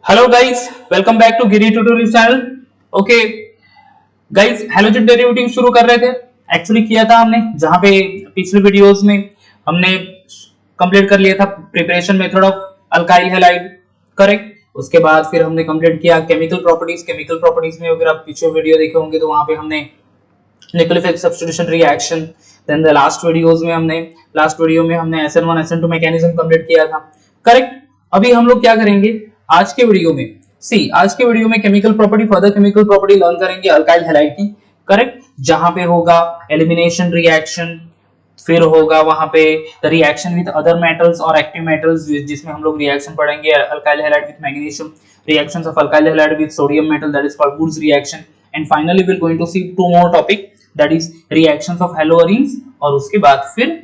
Hello guys, welcome back to Giri tutorial channel. Okay guys, halogen derivative शुरू कर रहे थे। एक्चुअली किया था हमने, जहां पे पिछले वीडियोस में हमने कंप्लीट कर लिया था preparation method of alkyl halide, correct. उसके बाद फिर हमने कंप्लीट किया केमिकल प्रॉपर्टीज में अगर आप पीछे वीडियो देखे होंगे तो वहां पे हमने nucleophilic substitution reaction, then the last video में हमने SN1 SN2 मैकेनिज्म कंप्लीट किया था, करेक्ट। अभी हम लोग क्या करेंगे आज के वीडियो में, आज के वीडियो में chemical property, further chemical property learn करेंगे अल्काइल हैलाइड की, करेक्ट। जहां पे होगा एलिमिनेशन रिएक्शन, फिर होगा वहां पे the reaction with other metals और एक्टिव मेटल्स, जिसमें हम लोग रिएक्शन पढ़ेंगे alkyl halide with magnesium, reactions of alkyl halide with sodium metal, that is called Wurtz reaction. And finally we are going to see two more topic, that is reactions of haloarenes, और उसके बाद फिर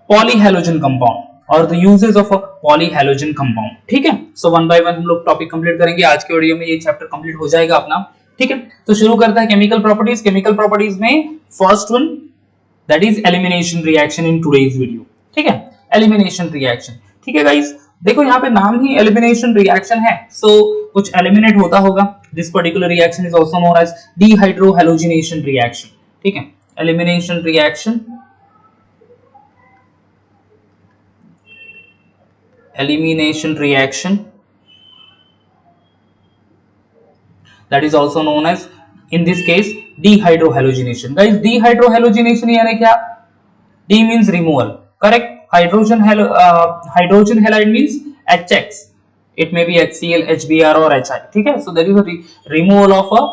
polyhalogen compound और the uses of a polyhalogen compound. ठीक है, so one by one हम लोग topic complete करेंगे आज के वीडियो में, ये चैप्टर कंप्लीट हो जाएगा अपना। ठीक है, तो शुरू करते हैं केमिकल प्रॉपर्टीज में first one, that is elimination reaction in today's video. ठीक है, एलिमिनेशन रिएक्शन। ठीक है गाइस, देखो यहाँ पे नाम ही एलिमिनेशन रिएक्शन है, सो कुछ एलिमिनेट होता होगा। This particular reaction is also known as dehydrohalogenation reaction. ठीक है, elimination reaction, elimination reaction, that is also known as, in this case, dehydrohalogenation. Guys, dehydrohalogenation यानी क्या? D means removal, correct? Hydrogen halide means HX. It may be HCl, HBr or HI. ठीक है, so there is a removal of a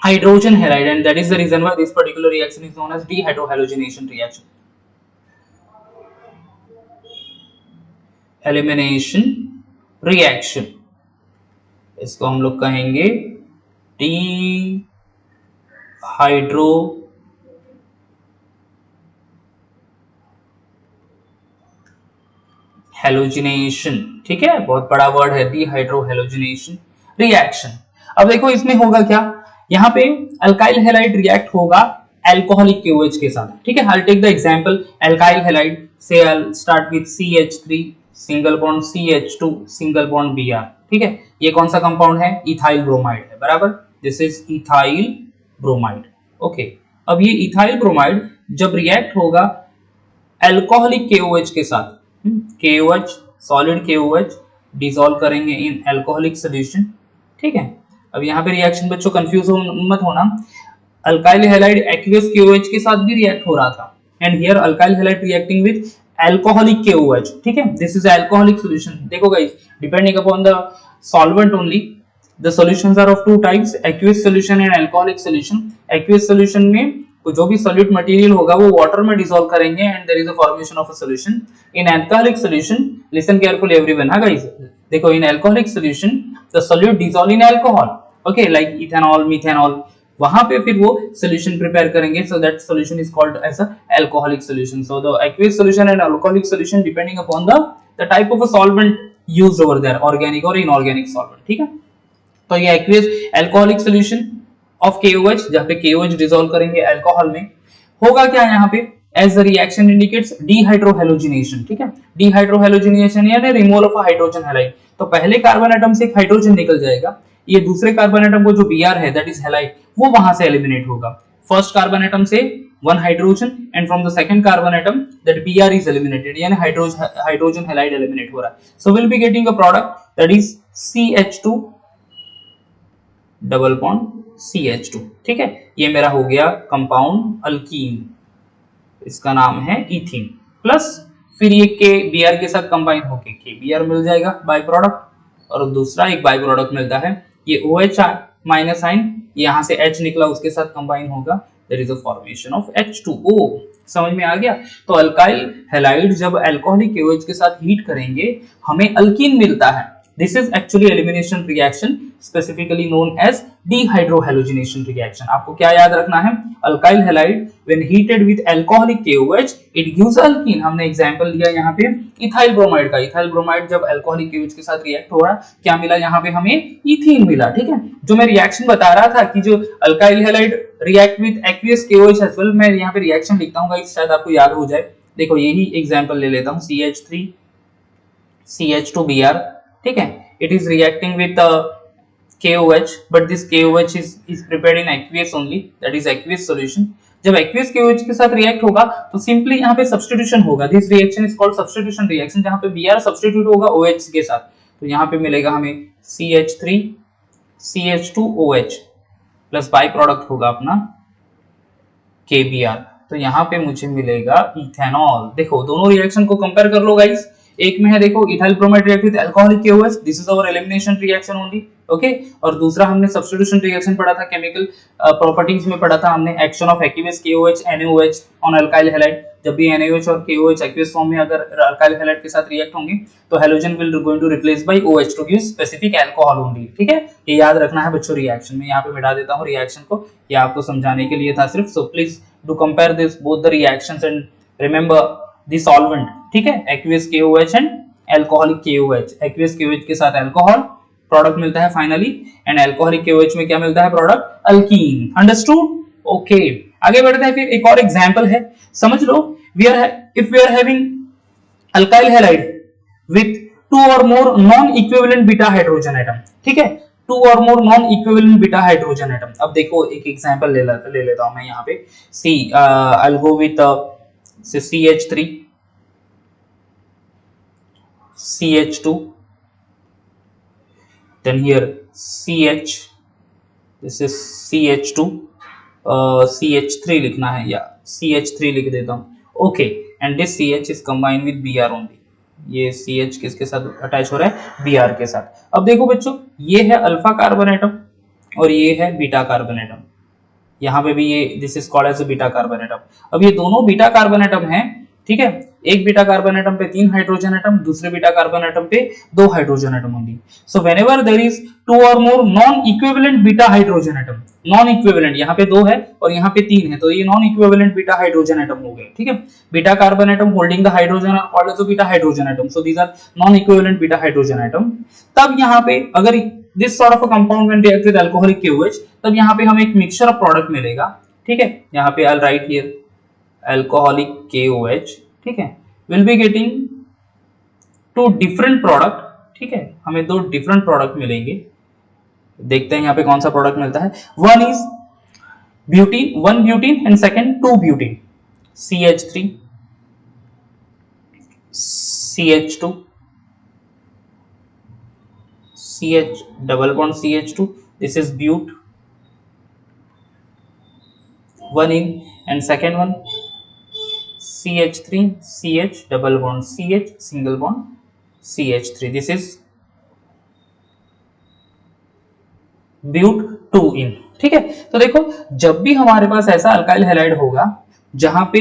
hydrogen halide, and that is the reason why this particular reaction is known as dehydrohalogenation reaction. Elimination reaction, इसको हम लोग कहेंगे dehydro halogenation. ठीक है, बहुत बड़ा वर्ड है डिहाइड्रोहैलोजिनेशन रिएक्शन। अब देखो इसमें होगा क्या, यहाँ पे अल्काइल हैलाइड रिएक्ट होगा अल्कोहलिक KOH के साथ। ठीक है, I take the example alkyl halide, say I start with CH3 single bond CH2 single bond Br। ठीक है, ये कौन सा कंपाउंड है? इथाइल ब्रोमाइड है, बराबर। This is ethyl bromide. Okay, अब ये इथाइल ब्रोमाइड जब रिएक्ट होगा अल्कोहलिक KOH के साथ, KOH सॉलिड KOH डिसॉल्व करेंगे इन अल्कोहलिक सॉल्यूशन। ठीक है, अब यहाँ पे रिएक्शन बच्चों कंफ्यूज मत होना, अल्काइल हैलाइड एक्वियस KOH के साथ भी रिएक्ट हो रहा था, and here alkyl halide reacting with alcoholic KOH। ठीक है, दिस इज अल्कोहलिक सॉल्यूशन। देखो guys, depending upon the solvent only, the solutions are of two types, aqueous solution and alcoholic solution. Aqueous solution में जो भी solute material होगा वो water में dissolve करेंगे and there is a formation of a solution. In alcoholic solution, listen carefully everyone, हां guys, देखो in alcoholic solution the solute dissolve in alcohol, okay, like ethanol, methanol, वहां पे फिर वो सॉल्यूशन प्रिपेयर करेंगे, so that solution is called as a alcoholic solution. So the aqueous solution and alcoholic solution depending upon the type of a solvent used over there, organic और inorganic solvent. ठीक है, तो ये aqueous alcoholic solution of KOH, जहां पे KOH dissolve करेंगे alcohol में, होगा क्या यहाँ पे, एज द रिएक्शन इंडिकेट्स डिहाइड्रोहैलोजिनेशन। ठीक है, डिहाइड्रोहैलोजिनेशन यानी रिमूवल ऑफ हाइड्रोजन हैलाइड। तो पहले कार्बन एटम से एक हाइड्रोजन निकल जाएगा, ये दूसरे कार्बन एटम को जो Br है, दैट इज हैलाइड, वो वहां से एलिमिनेट होगा। फर्स्ट कार्बन एटम से one hydrogen, and from the second carbon atom that Br is eliminated, यानी हाइड्रोजन हैलाइड एलिमिनेट हो रहा है। So will be getting a product that is CH2 double bond CH2। ठीक है, ये मेरा हो गया कंपाउंड अल्कीन, इसका नाम है इथीन, प्लस फिर ये के Br के साथ कंबाइन होके KBr मिल जाएगा बाय प्रोडक्ट, और दूसरा एक बाय प्रोडक्ट मिलता है, ये OH माइनस आइन, यहां से H निकला, उसके साथ कंबाइन होगा, there is a formation of H2O। समझ में आ गया? तो अल्काइल हैलाइड जब अल्कोहलिक KOH के साथ हीट करेंगे हमें अल्कीन मिलता है। This is actually elimination reaction, specifically known as dehydrohalogenation reaction. आपको क्या याद रखना है? Alkyl halide when heated with alcoholic KOH, it gives alkene. हमने एग्जांपल लिया यहाँ पे इथाइल ब्रोमाइड का। इथाइल ब्रोमाइड जब अल्कोहलिक KOH के साथ रिएक्ट हो रहा, क्या मिला यहाँ पे हमें? इथीन मिला। ठीक है, जो मैं रिएक्शन बता रहा था कि जो alkyl halide react with aqueous KOH as well, मैं यहाँ पे रिएक्शन लिखता हूँ, शायद आपको याद हो जाए। देखो यही एग्जांपल ले लेता हूँ, CH3 CH2Br, ठीक है, it is reacting with KOH, but this KOH is prepared in aqueous only, that is aqueous solution. जब aqueous KOH के साथ रिएक्ट होगा तो सिंपली यहाँ पे सब्स्टिट्यूशन होगा, this reaction is called substitution reaction, जहाँ पे Br सब्स्टिट्यूट होगा OH के साथ, तो यहाँ पे मिलेगा हमें CH3 CH2OH plus by product होगा अपना KBr, तो यहाँ पे मुझे मिलेगा इथेनॉल। देखो दोनों रिएक्शन को कंपेयर कर लो गाइस, एक में है देखो ethyl bromide react with alcoholic KOH, this is our elimination reaction only, okay. और दूसरा हमने सब्स्टिट्यूशन रिएक्शन पढ़ा था, केमिकल प्रॉपर्टीज में पढ़ा था हमने, action of aqueous KOH NaOH on alkyl halide. जब भी NaOH और KOH एक्वस फॉर्म में अगर अल्काइल हैलाइड के साथ रिएक्ट होंगे तो halogen will going to replace by OH to give specific alcohol only, ठीक है, ये याद रखना है बच्चों। रिएक्शन में यहाँ पे मिटा देता हूँ रिएक्शन को, ये आपको समझाने के लिए था सिर्फ, so please do compare this both the reactions and remember the solvent, ठीक है, aqueous KOH and alcoholic KOH, aqueous KOH के साथ अल्कोहल प्रोडक्ट मिलता है फाइनली, एंड अल्कोहलिक KOH में क्या मिलता है प्रोडक्ट, अल्कीन, अंडरस्टूड, ओके। आगे बढ़ते हैं, फिर एक और एग्जांपल है, समझ लो, if we are having alkyl halide with two और more non equivalent beta hydrogen atom, ठीक है, टू और more non equivalent beta hydrogen atom. अब देखो एक एग्जांपल ले लेता हूं मैं यहाँ पे, see I will go with CH3 CH2, then here CH, this is CH2, CH3 लिखना है, या CH3 लिख देता हूँ, okay, and this CH is combined with Br only, ये CH किसके साथ अटैच हो रहा है, Br के साथ। अब देखो बच्चों, ये है अल्फा कार्बन एटम और ये है बीटा कार्बन एटम, यहाँ पे भी ये this is called as beta carbon atom. अब ये दोनों बीटा कार्बन एटम हैं, ठीक है, एक बीटा कार्बन एटम पे 3 हाइड्रोजन एटम, दूसरे बीटा कार्बन एटम पे 2 hydrogen atom only. So whenever there is 2 और more non equivalent beta hydrogen atom, non equivalent यहाँ पे 2 है और यहाँ पे 3 है, तो ये non equivalent beta hydrogen atom हो गए, ठीक है। Beta carbon atom holding the hydrogen are called as beta hydrogen atom, so these are non equivalent beta hydrogen atom. तब यहाँ पे अगर this sort of a compound when react with alcoholic KOH, तब यहाँ पे हमें एक मिक्सचर ऑफ प्रोडक्ट मिलेगा, ठीक है, यहाँ पे आई राइट हियर अल्कोहलिक KOH, ठीक है, will be getting 2 different product, ठीक है, हमें 2 डिफरेंट प्रोडक्ट मिलेंगे। देखते हैं यहाँ पे कौन सा प्रोडक्ट मिलता है, one is butene, 1 butene and second 2 butene, CH3 CH2 CH double bond CH2, this is but, one in, and second one CH3 CH double bond CH single bond CH3, this is but 2 in, ठीक है। तो देखो जब भी हमारे पास ऐसा alkyl halide होगा जहां पे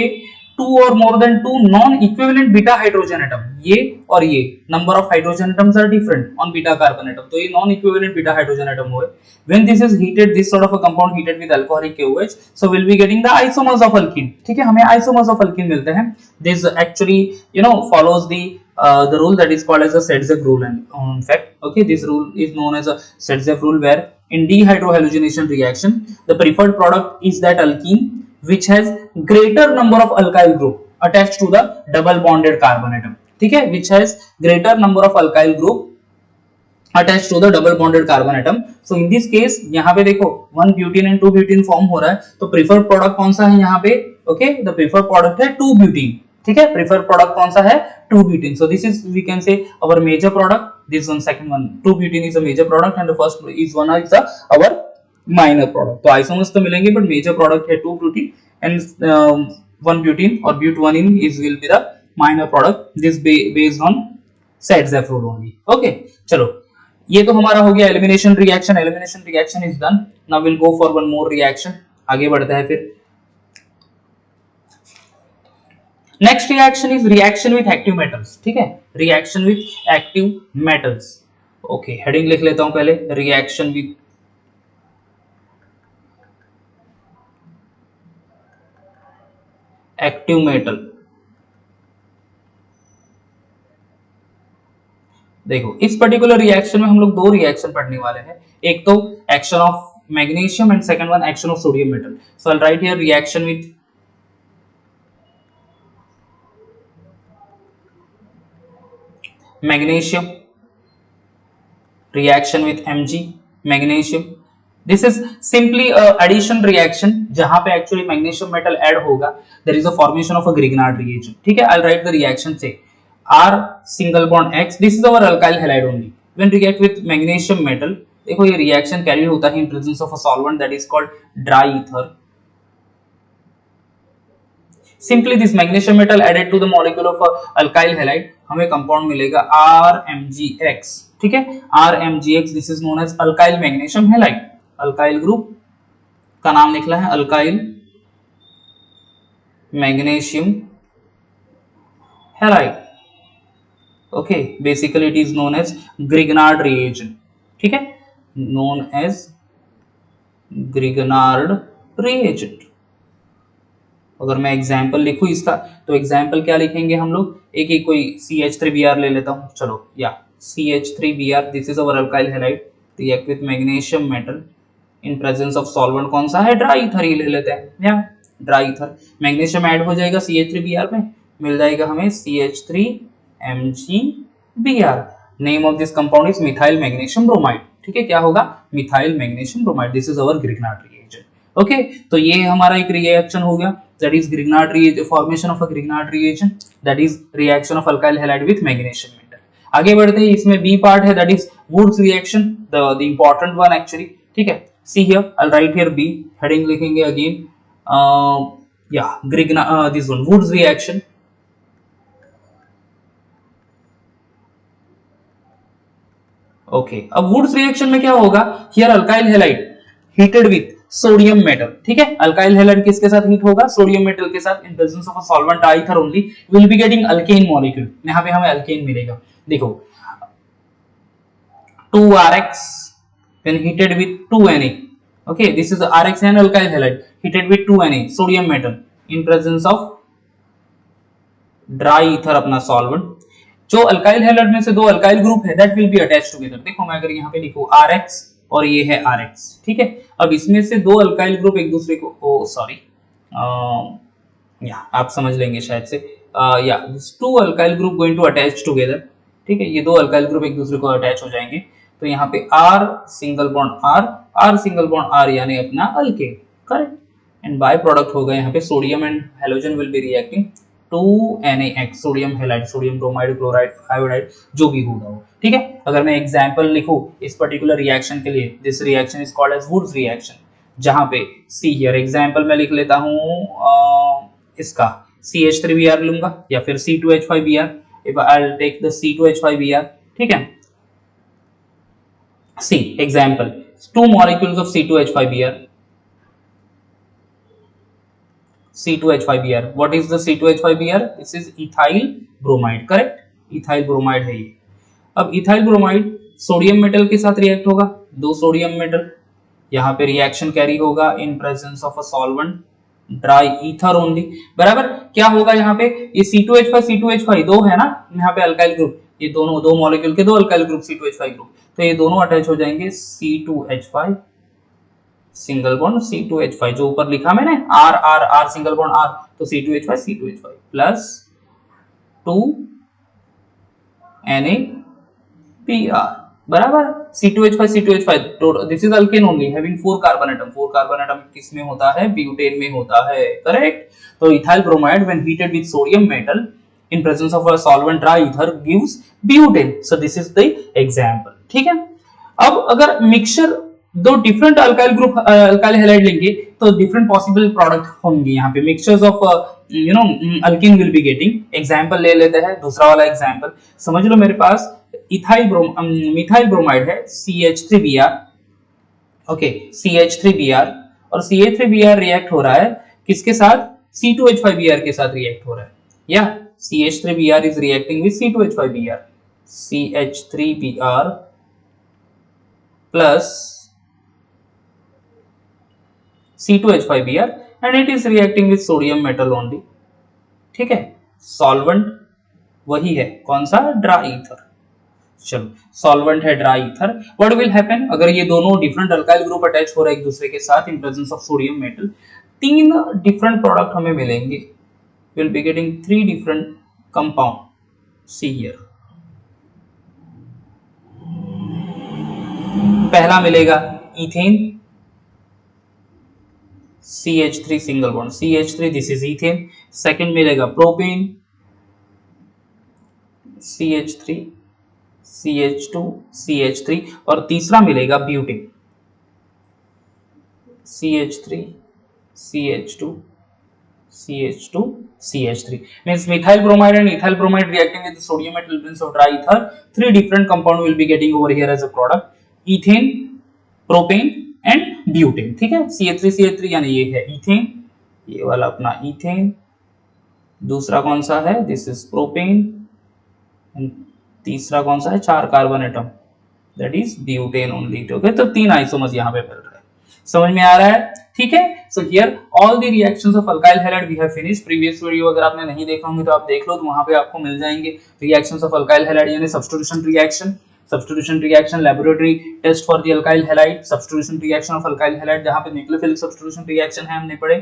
2 और more than 2 non equivalent beta hydrogen atom, ये और ये number of hydrogen atoms are different on beta carbon atom, तो ये non equivalent beta hydrogen atom हुए, when this is heated, this sort of a compound heated with alcoholic KOH, so we'll be getting the isomers of alkene, ठीक है, हमें isomers of alkene मिलते हैं। This actually follows the rule that is called as the Sedgwick rule, and in fact, okay, this rule is known as a Sedgwick rule, where in dehydrohallucination reaction the preferred product is that alkene which has greater number of alkyl group attached to the double bonded carbon atom, ठीक है, which has greater number of alkyl group attached to the double bonded carbon atom. So in this case यहाँ पे देखो 1 butene and 2 butene form हो रहा है, तो preferred product कौन सा है यहाँ पे, okay, the preferred product है 2 butene, ठीक है, preferred product कौन सा है 2 butene, so this is we can say our major product, this one second one 2 butene is a major product and the first is one is the our minor product, तो isomers तो मिलेंगे but major product है 2 butene and 1 butene or but1 is will be the minor product, this based on Sedgwick rule only, okay। चलो ये तो हमारा हो गया elimination reaction, elimination reaction is done, now will go for one more reaction, आगे बढ़ता है फिर। Next reaction is reaction with active metals, ठीक है, reaction with active metals, okay, heading लिख लेता हूं पहले, रिएक्शन विथ एक्टिव मेटल। देखो इस पर्टिकुलर रिएक्शन में हम लोग 2 रिएक्शन पढ़ने वाले हैं, एक तो action of magnesium and second one action of sodium metal. So I will write here reaction with magnesium, reaction with Mg, magnesium. This is simply a addition reaction जहां पे actually magnesium metal add होगा. There is a formation of a Grignard reagent. ठीक है, I'll write the reaction say R single bond X. This is our alkyl halide only. When react with magnesium metal, देखो ये reaction carried होता है in presence of a solvent that is called dry ether. Simply this magnesium metal added to the molecule of alkyl halide, हमें compound मिलेगा RMgX. ठीक है, RMgX. This is known as alkyl magnesium halide. Alkyl group का नाम निकला है alkyl magnesium halide. Okay, basically it is known as Grignard reagent. ठीक है, नोन एज ग्रिग्नार्ड रिएजेंट. अगर मैं एग्जाम्पल लिखूं इसका, तो एग्जाम्पल क्या लिखेंगे हम लोग, एक कोई CH3Br ले लेता हूं. चलो, या CH3Br, this is our alkyl halide, react with magnesium metal in presence of solvent. कौन सा है? ड्राई ईथर ही ले लेते हैं. या ड्राई ईथर, मैग्नीशियम ऐड हो जाएगा CH3Br में, मिल जाएगा हमें CH3Mg Br. Name of this compound is methyl magnesium bromide. ठीक है, क्या होगा? Methyl magnesium bromide. This is our Grignard reagent. Okay, तो ये हमारा एक रिएक्शन हो गया, that is Grignard reagent, formation of a Grignard reagent, that is reaction of alkyl halide with magnesium metal. आगे बढ़ते हैं, इसमें B part है, that is Woods reaction, the important one actually. ठीक है, see here, I'll write here B, heading लिखेंगे again. Yeah, this one, Woods reaction. Okay, अब Woods reaction में क्या होगा? Here alkyl halide heated with sodium metal. ठीक है, alkyl halide किसके साथ हीट होगा? सोडियम मेटल के साथ. इन presence of a solvent ether only will be getting alkane molecule. यहां पे हमें अल्केन मिलेगा. देखो, 2RX when heated with 2Na. okay, this is RX and alkyl halide heated with 2Na sodium metal in presence of dry ether अपना solvent. जो alkyl halide में से दो अल्काइल ग्रुप है, that will be attached together. देखो, मैं अगर यहां पे लिखूं RX और ये है RX. ठीक है, अब इसमें से दो अल्काइल ग्रुप एक दूसरे को, या आप समझ लेंगे शायद से, या two alkyl group going to attach together. ठीक है, ये दो अल्काइल ग्रुप एक दूसरे को अटैच हो जाएंगे. तो यहाँ पे R single bond R single bond R यानी अपना alkane. Correct. And by product होगा यहाँ पे sodium and halogen will be reacting 2NaX, sodium halide, sodium bromide, chloride, iodide, जो भी होगा वो. ठीक है, अगर मैं एग्जांपल लिखूं इस पर्टिकुलर रिएक्शन के लिए, this reaction is called as Wurtz reaction, जहां पे सी हियर एग्जांपल मैं लिख लेता हूं इसका CH3Br लूंगा या फिर C2H5Br. If I will take the C2H5Br. ठीक है, see example, two molecules of C2H5Br. C2H5Br. What is the C2H5Br? This is ethyl bromide. Correct? ethyl bromide है ये. अब ethyl bromide सोडियम मेटल के साथ रिएक्ट होगा, दो सोडियम मेटल. यहाँ पे रिएक्शन कैरी होगा इन presence of a solvent dry ether only. बराबर. क्या होगा यहाँ पे? ये C2H5 दो है ना, यहाँ पे अल्काइल ग्रुप, ये दोनों दो मॉलिक्यूल के दो अल्काइल ग्रुप C2H5 ग्रुप, तो ये दोनों अटैच हो जाएंगे C2H5 सिंगल बॉन्ड C2H5, जो ऊपर लिखा मैंने R सिंगल बॉन्ड R, तो C2H5 प्लस 2NaBr. बराबर. C2H5 this is alkane only having 4 carbon atom. 4 carbon atom किस में होता है? ब्यूटेन में होता है. करेक्ट. तो ethyl bromide when heated with sodium metal in presence of a solvent dry ether gives butane. So this is the example. ठीक है, अब अगर मिक्सचर दो different alkyl group alkyl halide लेंगे तो डिफरेंट पॉसिबल प्रोडक्ट होंगे. यहाँ पे mixtures of alkyne will be getting. Example ले लेते हैं, दूसरा वाला एग्जांपल समझ लो. मेरे पास मिथाइल ब्रोमाइड है CH3Br. ओके, CH3Br और CH3Br रिएक्ट हो रहा है किसके साथ? C2H5Br के साथ रिएक्ट हो रहा है. या CH3Br is reacting with C2H5Br. CH3Br plus C2H5Br and it is reacting with sodium metal only. ठीक है, सॉल्वेंट वही है, कौन सा? Dry ether. चलो, सॉल्वेंट है dry ether. What will happen अगर ये दोनों डिफरेंट अल्काइल ग्रुप अटैच हो रहे हैं एक दूसरे के साथ इन प्रेजेंस ऑफ सोडियम मेटल? तीन डिफरेंट प्रोडक्ट हमें मिलेंगे. We'll be getting three different compound. See here, पहला मिलेगा ethane CH3 single bond CH3, this is ethane. Second मिलेगा प्रोपेन CH3 CH2 CH3 और तीसरा मिलेगा butane CH3 CH2 CH2 CH3 means methyl bromide and ethyl bromide reacting with the sodium at elements of dry ether, three different compound will be getting over here as a product, ethane, propane and butane। ठीक है, CH3 यानी ये है ethane, ये वाला अपना ethane, दूसरा कौन सा है, दिस इज प्रोपेन, तीसरा कौन सा है, 4 carbon atom, that is butane only. Okay, तो 3 आइसोमर्स यहाँ पे मिल रहा है, समझ में आ रहा है? ठीक है, so here all the reactions of alkyl halide we have finished. Previous video अगर आपने नहीं देखा होंगे तो आप देख लो, तो वहां पे आपको मिल जाएंगे रिएक्शंस ऑफ अल्काइल हैलाइड यानी substitution reaction, laboratory test for the alkyl halide, substitution reaction of alkyl halide जहां पे न्यूक्लियोफिलिक सब्स्टिट्यूशन रिएक्शन है हमने पढ़े।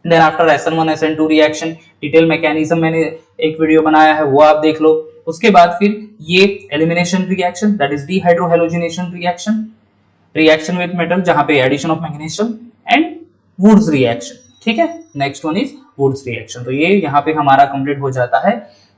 Then after SN1 SN2 reaction detail mechanism मैंने एक वीडियो बनाया है, वो आप देख लो। उसके बाद फिर ये elimination reaction, that is dehydrohalogenation reaction with metal जहां पे addition of magnesium and Wurtz reaction. ठीक है, next one is Wurtz reaction. तो ये यहाँ पे हमारा कंप्लीट हो जाता है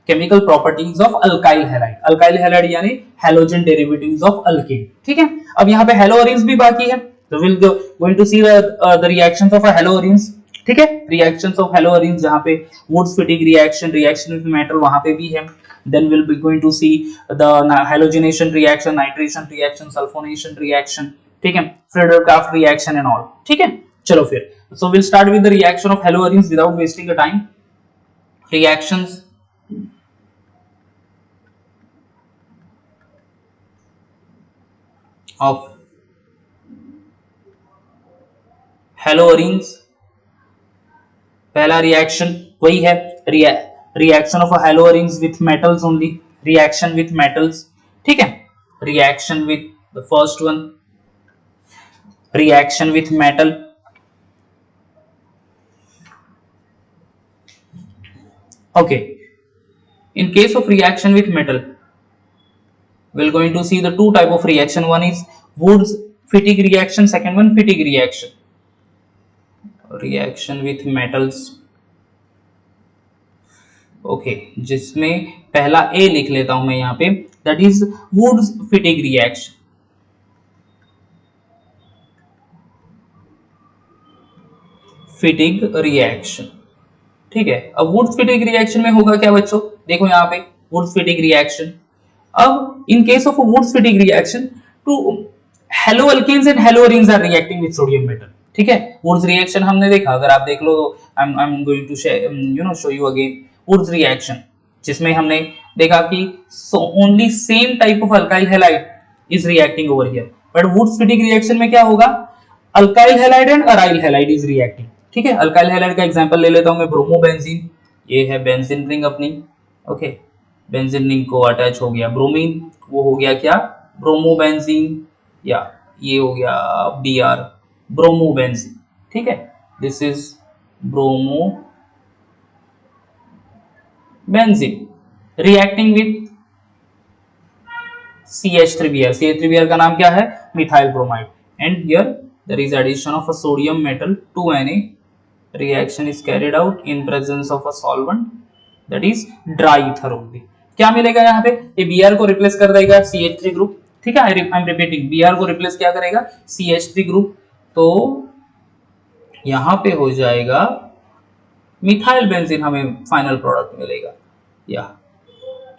chemical properties of alkyl halide यानी हैलोजन डेरिवेटिव्स ऑफ अल्केन। ठीक है, अब यहाँ पे हैलोअरीन्स भी बाकी है, तो will going to see the reactions of haloarenes. ठीक है, रिएक्शंस ऑफ हैलोअरीन्स जहाँ पे Wurtz Fittig reaction with metal वहां पे भी है। Then we'll be going to see the halogenation reaction, nitration reaction, sulfonation reaction, ठीक है, Friedel-Crafts reaction and all। ठीक है, चलो फिर, so we'll start with the reaction of haloarenes without wasting the time। Reactions of haloarenes, पहला reaction वही है, reaction of haloarenes with metals only, reaction with metals। ठीक है, reaction with the first one, reaction with metal, okay, in case of reaction with metal we're going to see the two type of reaction, one is Wurtz Fittig reaction, second one Fittig reaction with metals। Okay, जिसमें पहला ए लिख लेता हूं मैं यहाँ पे, that is woods Fittig reaction. ठीक है, अब वुड्स फिटिग रिएक्शन में होगा क्या बच्चों, देखो यहाँ पे वुड्स फिटिग रिएक्शन। अब in case of Wurtz Fittig reaction, two haloalkanes and haloarenes are reacting with sodium metal. ठीक है, वुड्स रिएक्शन हमने देखा, अगर आप देख लो तो I am going to show you again Wurtz reaction, जिसमें हमने देखा कि only same type of alkyl halide is reacting over here, but Wurtz Fittig reaction में क्या होगा, alkyl halide and aryl halide is reacting. ठीक है, अल्काइल हैलाइड का एग्जांपल ले लेता हूं मैं, ब्रोमोबेंजीन, ये है बेंजीन रिंग अपनी। ओके, बेंजीन रिंग को अटैच हो गया ब्रोमीन, वो हो गया क्या, ब्रोमोबेंजीन, या ये हो गया Br, ब्रोमोबेंजीन। ठीक है, this is bromo benzene reacting with CH3Br का नाम क्या है, methyl bromide, and here there is addition of a sodium metal to Na, reaction is carried out in presence of a solvent that is dry ether only. क्या मिलेगा यहाँ पे, ये Br को रिप्लेस कर देगा CH3 ग्रुप। ठीक है, आई एम रिपीटिंग, Br को रिप्लेस क्या करेगा, CH3 ग्रुप, तो यहाँ पे हो जाएगा मिथाइल बेंजीन, हमें फाइनल प्रोडक्ट मिलेगा, या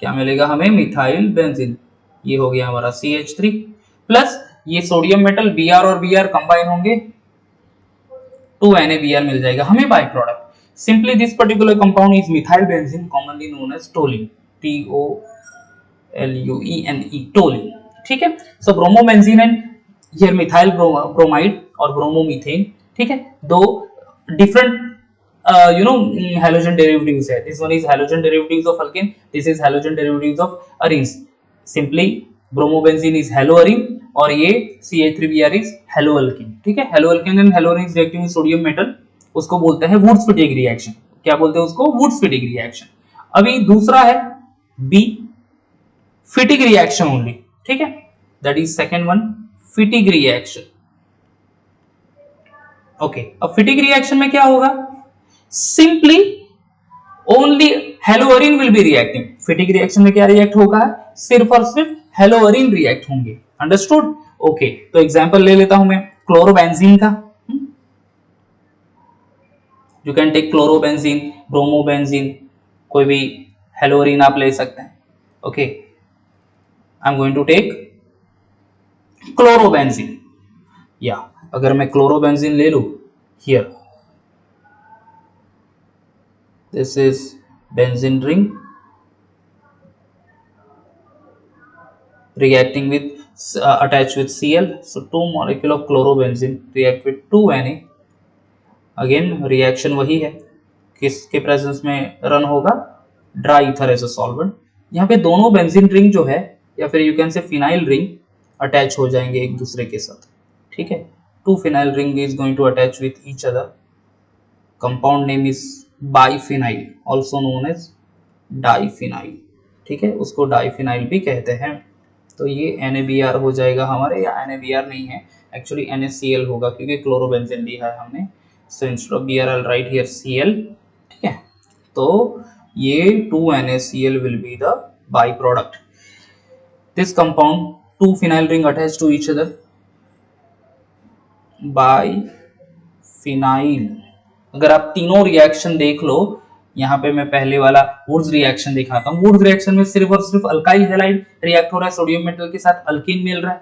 क्या मिलेगा हमें, मिथाइल बेंजीन। ये हो गया हमारा CH3 प्लस ये सोडियम मेटल Br और Br कंबाइन होंगे, 2NaBr मिल जाएगा हमें by product. Simply this particular compound is methyl benzene, commonly known as toluene, TOLUENE, toluene. ठीक है, so bromobenzene and here methyl bromide और ब्रोमोमीथेन। ठीक है, दो डिफरेंट halogen derivatives है, this one is halogen derivatives of alkane, this is halogen derivatives of arenes। simply bromobenzene is haloarene और ये CH3Br is haloalkane। ठीक है, haloalkane and haloarenes reacting with sodium metal, उसको बोलते हैं वुड्स फिटिग रिएक्शन। क्या बोलते हैं उसको, वुड्स फिटिग रिएक्शन। अभी दूसरा है B फिटिग रिएक्शन ओनली। ठीक है, that is second one, Fittig reaction. Okay, अब फिटिक रिएक्शन में क्या होगा? Simply only haloarene will be reacting. Fittig reaction में क्या रिएक्ट होगा? सिर्फ और सिर्फ हेलोअरीन रिएक्ट होंगे। अंडरस्टूड? ओके, तो एग्जांपल ले लेता हूं मैं क्लोरोबेंजीन का। You can take chlorobenzene, bromobenzene, कोई भी हेलोअरीन आप ले सकते हैं। Okay, I am going to take chlorobenzene. या अगर मैं क्लोरोबेंजीन ले लूं, here this is benzene ring reacting with attached with Cl, so two molecule of chlorobenzene react with 2Na। again reaction वही है, किसके प्रेजेंस में रन होगा? Dry ether as a solvent. यहाँ पे दोनों बेंजीन रिंग जो है या फिर you can say phenyl ring attach हो जाएंगे एक दूसरे के साथ। ठीक है, two phenyl ring is going to attach with each other. Compound name is biphenyl, also known as diphenyl. ठीक है, उसको डाइफिनाइल भी कहते हैं। तो ये NaBr हो जाएगा हमारे, या NaBr नहीं है एक्चुअली NaCl होगा क्योंकि क्लोरोबेंजीन लिया है हमने। So instead of Br I'll write here Cl। ठीक है, तो ये 2NaCl will be the byproduct। this compound two phenyl ring attached to each other by phenyl। अगर आप तीनों रिएक्शन देख लो, यहाँ पे मैं पहले वाला वुड्स रिएक्शन दिखाता हूँ। वुड्स रिएक्शन में सिर्फ और सिर्फ अल्काइल हैलाइड रिएक्ट हो रहा है, सोडियम मेटल के साथ अल्कीन मिल रहा है।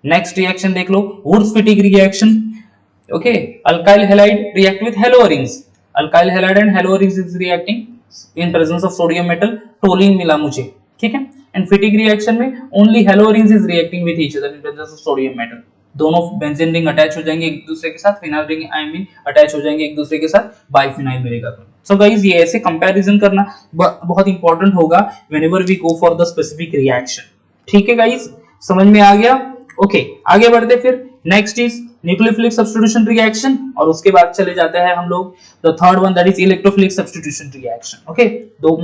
नेक्स्ट रिएक्शन देख लो, Wurtz Fittig reaction. Okay, alkyl halide react with haloarenes, alkyl halide and haloarenes is reacting in presence of sodium metal, toluene मिला मुझे। ठीक है, एंड फिटिक रिएक्शन में only haloarenes is reacting with each other in presence of sodium metal. दोनों benzene ring attach हो जाएंगे एक दूसरे के साथ, phenyl ring I mean attach हो जाएंगे एक दूसरे के साथ, बाइफिनाइल मिलेगा। सो गाइस, ये ऐसे कंपैरिजन करना बहुत इंपॉर्टेंट होगा whenever we go for the specific reaction. ठीक है गाइस, समझ में आ गया? ओके, आगे बढ़ते फिर। Next is nucleophilic substitution reaction, और उसके बाद चले जाते हैं हम लोग the third one, that is electrophilic substitution reaction. Okay, two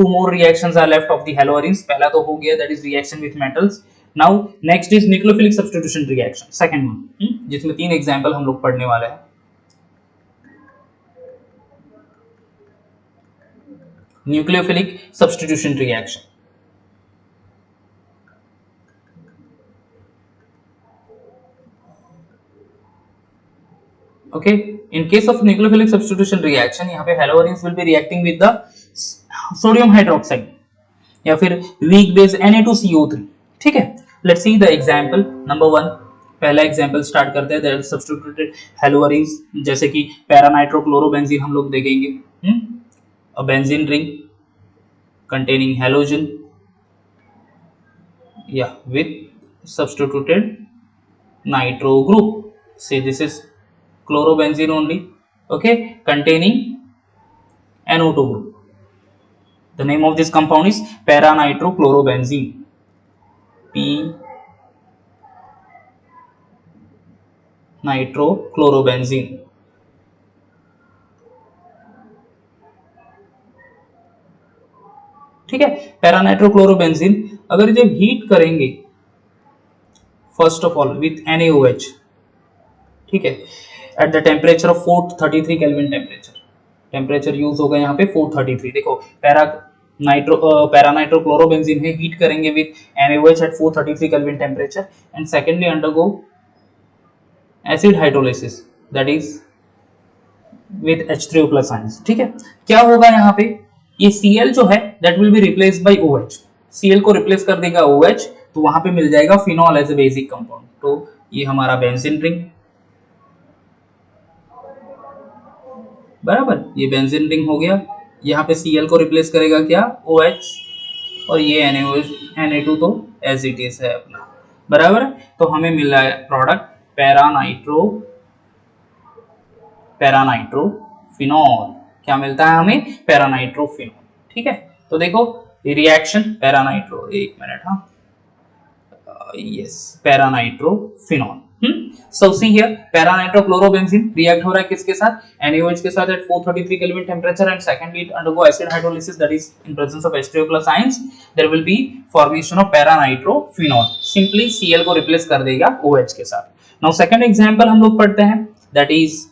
more reactions are left of the haloarenes. पहला तो हो गया, that is reaction with metals. Now next is nucleophilic substitution reaction, second one, जिसमें तीन एग्जांपल हम लोग पढ़ने वाले हैं। Nucleophilic substitution reaction. Okay, in case of nucleophilic substitution reaction, यहाँ पे हेलोअरीन्स will be reacting with the sodium hydroxide या फिर weak base Na2CO3। ठीक है, let's see the example number 1। पहला एग्जांपल स्टार्ट करते हैं, that substituted हेलोअरीन्स, जैसे कि पैरानाइट्रोक्लोरोबेंजीन हम लोग देखेंगे। a benzene ring containing halogen with substituted nitro group, say this is chlorobenzene only, okay, containing NO2 group. The name of this compound is para-nitrochlorobenzene, P nitrochlorobenzene। ठीक है, पैरानाइट्रोक्लोरोबेंजीन अगर जब हीट करेंगे first of all with NaOH, ठीक है, at the temperature of 433 kelvin temperature use होगा यहाँ पे 433। देखो, पैरानाइट्रोक्लोरोबेंजीन है, हीट करेंगे with NaOH at 433 kelvin temperature and secondly undergo acid hydrolysis, that is with H3O+ ions. ठीक है, क्या होगा यहाँ पे, ये Cl जो है that will be replaced by OH, Cl को रिप्लेस कर देगा OH, तो वहां पे मिल जाएगा phenol as a basic compound. तो ये हमारा बेंजीन रिंग, बराबर, ये बेंजीन रिंग हो गया। यहाँ पे Cl को रिप्लेस करेगा क्या, OH, और ये Na2 तो एज इट इज है अपना, बराबर। तो हमें मिल रहा है प्रोडक्ट पैरानाइट्रोफिनॉल। क्या मिलता है हमें, पैरानाइट्रोफिनॉल। ठीक है, तो देखो रिएक्शन पैरानाइट्रो, एक मिनट, हाँ, yes, paranitrophenol. So see here, para nitrochlorobenzene react हो रहा है किसके साथ, NaOH के साथ at 433 Kelvin temperature, and secondly it undergo acid hydrolysis, that is in presence of H2O plus ions there will be formation of para nitrophenol. Simply Cl को replace कर देगा OH के साथ. Now second example हम लोग पढ़ते हैं, that is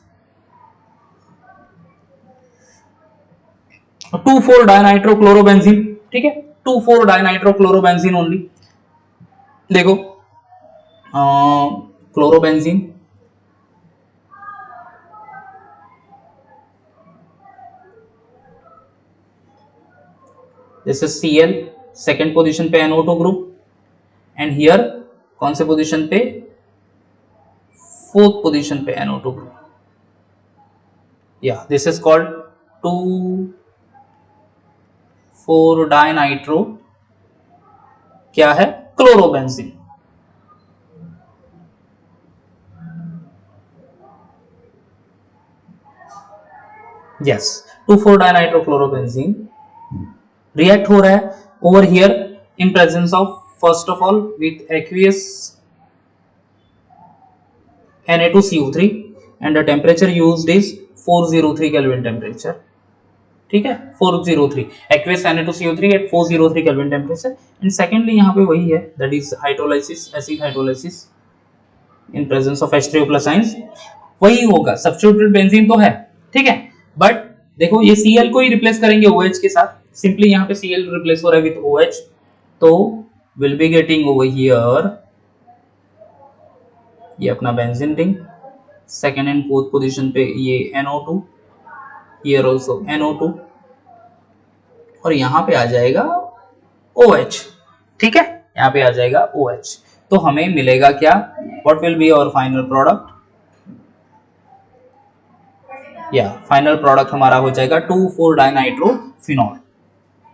2,4-dinitrochlorobenzene. ठीक है, 2,4-dinitrochlorobenzene ओनली. देखो chlorobenzene, this is Cl, second position पे NO2 ग्रुप, एंड हियर कौन से पोजीशन पे, फोर्थ पोजीशन पे NO2 ग्रुप. या दिस इज कॉल्ड 2,4-dinitro, क्या है, क्लोरोबेंजीन. Yes, 2,4-dinitrochlorobenzene react हो रहा है over here in presence of first of all with aqueous Na2CO3 and the temperature used is 403 Kelvin temperature. ठीक है, 403 aqueous Na2CO3 at 403 Kelvin temperature. and secondly यहाँ पे वही है, that is hydrolysis, acid hydrolysis in presence of H3O plus ions. वही होगा, substituted benzene तो है, ठीक है, बट देखो ये Cl को ही रिप्लेस करेंगे OH के साथ. सिंपली यहाँ पे Cl रिप्लेस हो रहा है विद OH, तो will be getting over here ये अपना benzene ring, second and fourth position पे ये NO2, हियर आल्सो NO2, और यहाँ पे आ जाएगा OH. ठीक है, यहाँ पे आ जाएगा OH. तो हमें मिलेगा क्या, what will be our final product, या फाइनल प्रोडक्ट हमारा हो जाएगा 2,4-dinitrofenol.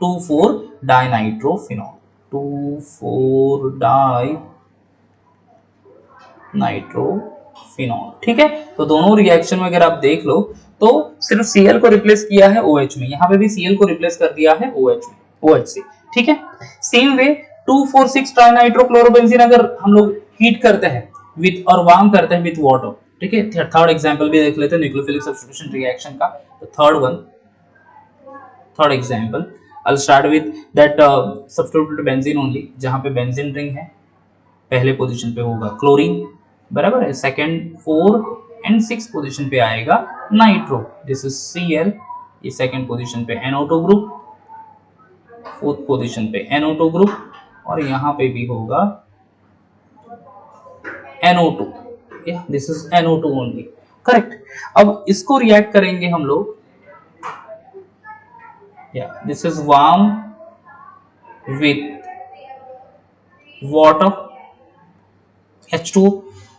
2,4-dinitrofenol, 2,4-dinitrofenol. ठीक है, तो दोनों रिएक्शन में अगर आप देख लो तो सिर्फ Cl को रिप्लेस किया है OH में, यहाँ पे भी Cl को रिप्लेस कर दिया है OH में, OH से. ठीक है, सेम वे 2,4,6-trinitrochlorobenzene अगर हम लोग हीट करते हैं विद और वार्म करते हैं विद वाटर. ठीक है, थर्ड एग्जांपल भी देख लेते हैं न्यूक्लियोफिलिक सब्स्टिट्यूशन रिएक्शन का. तो third example I'll start with that substituted benzene only, जहां पे बेंजीन रिंग है, पहले पोजीशन पे होगा क्लोरीन, बराबर है, सेकंड 4 एंड 6 पोजीशन पे आएगा नाइट्रो, दिस इज Cl, ये सेकंड पोजीशन पे NO2 ग्रुप, फोर्थ पोजीशन पे NO2 ग्रुप, और यहाँ पे भी होगा NO2. Yeah, this is NO2 only, correct. अब इसको रिएक्ट करेंगे हम लोग, yeah, this is warm with water, H2O,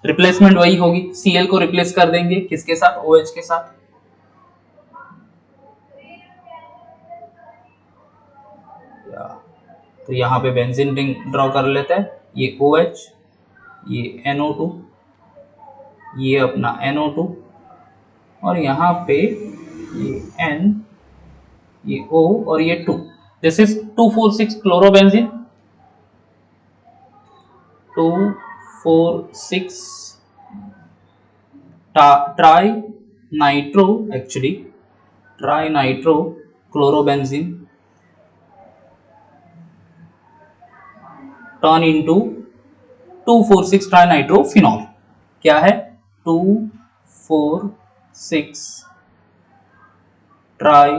replacement वही होगी, Cl को रिप्लेस कर देंगे किसके साथ, OH के साथ. तो यहाँ पे बेंजीन रिंग ड्रॉ कर लेते हैं, ये OH, ये NO2, ये अपना NO2, और यहाँ पे ये N, ये O और ये 2. This is 2,4,6 chlorobenzene, 2,4,6 tri nitro, actually tri nitro chlorobenzene turn into 2,4,6 try nitrophenol. क्या है, 2,4,6 ट्राई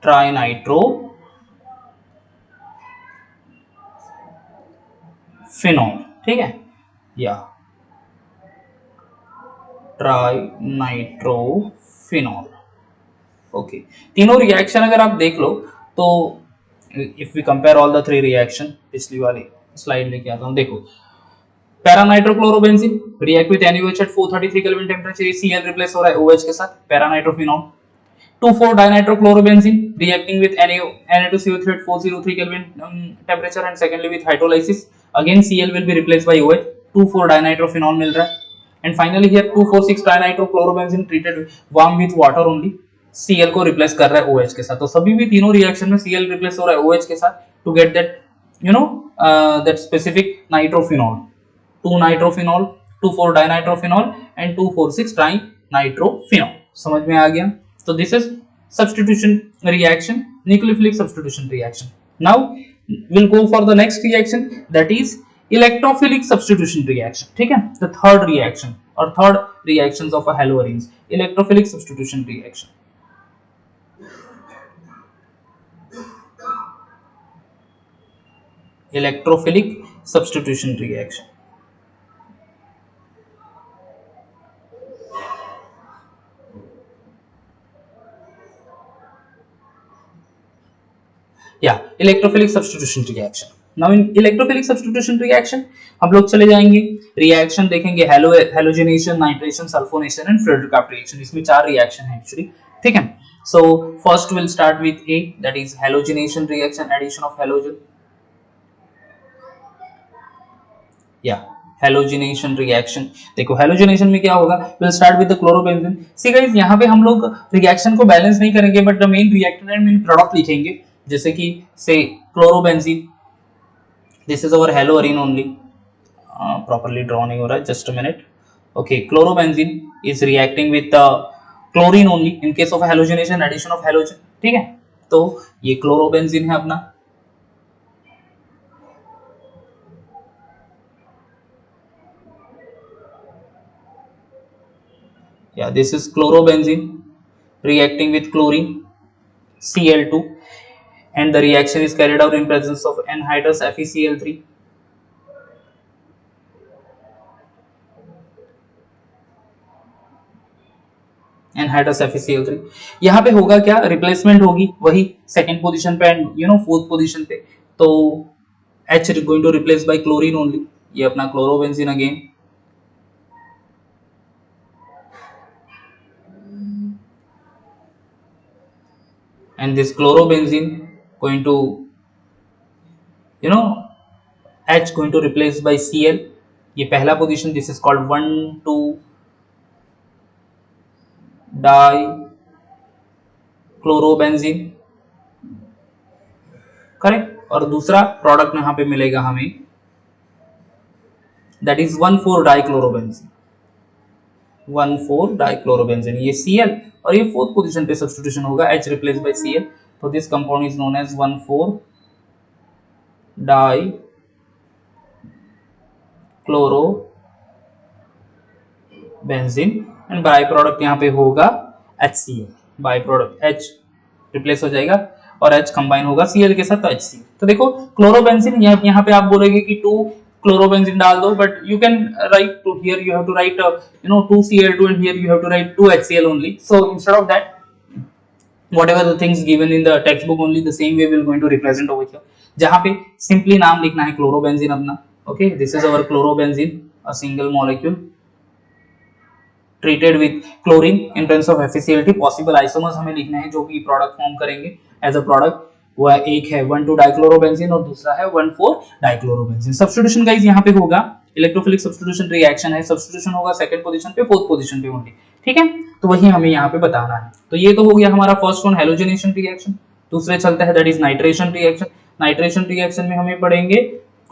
ट्राई नाइट्रो फिनॉल. ठीक है, या ट्राई नाइट्रोफिनॉल. ओके, तीनों रिएक्शन अगर आप देख लो तो if we compare all the three reaction, पिछली वाली स्लाइड लेके आता हूं, देखो para nitrochlorobenzene react with NaOH at 433 kelvin temperature, Cl replace हो रहा है OH के साथ, para nitrophenol. 2,4-dinitrochlorobenzene reacting with Na2CO3 at 403 Kelvin temperature, and secondly with hydrolysis again Cl will be replaced by OH, 2,4-dinitrophenol मिल रहा है. And finally here 2,4,6-dinitrochlorobenzene treated warm with water only, Cl को replace कर रहा है OH के साथ. तो सभी भी तीनों रिएक्शन में Cl रिप्लेस हो रहा है OH के साथ to get that that specific nitrophenol, 2-nitrophenol, 2,4-dinitrophenol and 2,4,6-dinitrophenol. समझ में आ गया? तो this is substitution reaction, nucleophilic substitution reaction. Now we'll go for the next reaction, that is electrophilic substitution reaction. ठीक है, the third reaction or third reactions of a haloarenes, electrophilic substitution reaction. Electrophilic substitution reaction. Electrophilic substitution reaction. Now in electrophilic substitution reaction हम लोग चले जाएंगे, reaction देखेंगे halogenation, nitration, sulphonation and Friedel reaction. इसमें 4 reaction है actually. ठीक है, so first will start with a, that is halogenation reaction, addition of halogen. Halogenation reaction. देखो हैलोजिनेशन में क्या होगा, will start with the chlorobenzene. See guys, यहाँ पे हम लोग रिएक्शन को बैलेंस नहीं करेंगे but the main reactant and main product लिखेंगे. जैसे कि से chlorobenzene, this is our haloarene only, properly draw नहीं हो रहा है, just a minute. Okay, chlorobenzene is reacting with chlorine only in case of halogenation, addition of halogen. ठीक है, तो ये क्लोरोबेंजीन है अपना. This is chlorobenzene reacting with chlorine, Cl2, and the reaction is carried out in presence of anhydrous FeCl3. anhydrous FeCl3. यहाँ पे होगा क्या, रिप्लेसमेंट होगी वही सेकेंड पोजीशन पे एंड फोर्थ पोजीशन पे. तो H is going to replace by chlorine only. ये अपना chlorobenzene again. And this chlorobenzene going to H going to replace by Cl. ये पहला position, this is called one two dichlorobenzene, correct. और दूसरा product यहाँ पे मिलेगा हमें, दैट इज 1,4-डाइक्लोरोबेंजीन. 1,4-डाइक्लोरोबेंजीन, ये Cl और ये फोर्थ पोजीशन पे सब्स्टिट्यूशन होगा, H रिप्लेस बाय Cl. तो this compound is known as one four dichlorobenzene and by product यहाँ पे होगा HCl. By product H replace हो जाएगा और H कंबाइन होगा Cl के साथ, तो HCl. तो देखो क्लोरोबेंजीन, यहाँ पे आप बोलोगे कि 2 क्लोरोबेंजीन डाल दो, but you can write to here you have to write 2 Cl2 and here you have to write 2 HCl only. So instead of that, whatever the things given in the textbook only, the same way we will going to represent over here. जहाँ पे simply नाम लिखना है chlorobenzene अपना. Okay, this is our chlorobenzene, a single molecule treated with chlorine in presence of FeCl3. Possible isomers हमें लिखना है जो कि प्रोडक्ट फॉर्म करेंगे एज अ प्रोडक्ट. वो एक है 1,2-डाइक्लोरोबेंजीन और दूसरा है 1,4-डाइक्लोरोबेंजीन. सब्स्टिट्यूशन गाइस यहाँ पे होगा, इलेक्ट्रोफिलिक सब्स्टिट्यूशन रिएक्शन है, सब्स्टिट्यूशन होगा सेकंड पोजीशन पे, फोर्थ पोजीशन पे ओनली. ठीक है, तो वही हमें यहाँ पे बताना है. तो ये तो हो गया हमारा फर्स्ट वन, हैलोजिनेशन रिएक्शन. दूसरे चलता है, that is nitration reaction. Nitration reaction में हमें पढ़ेंगे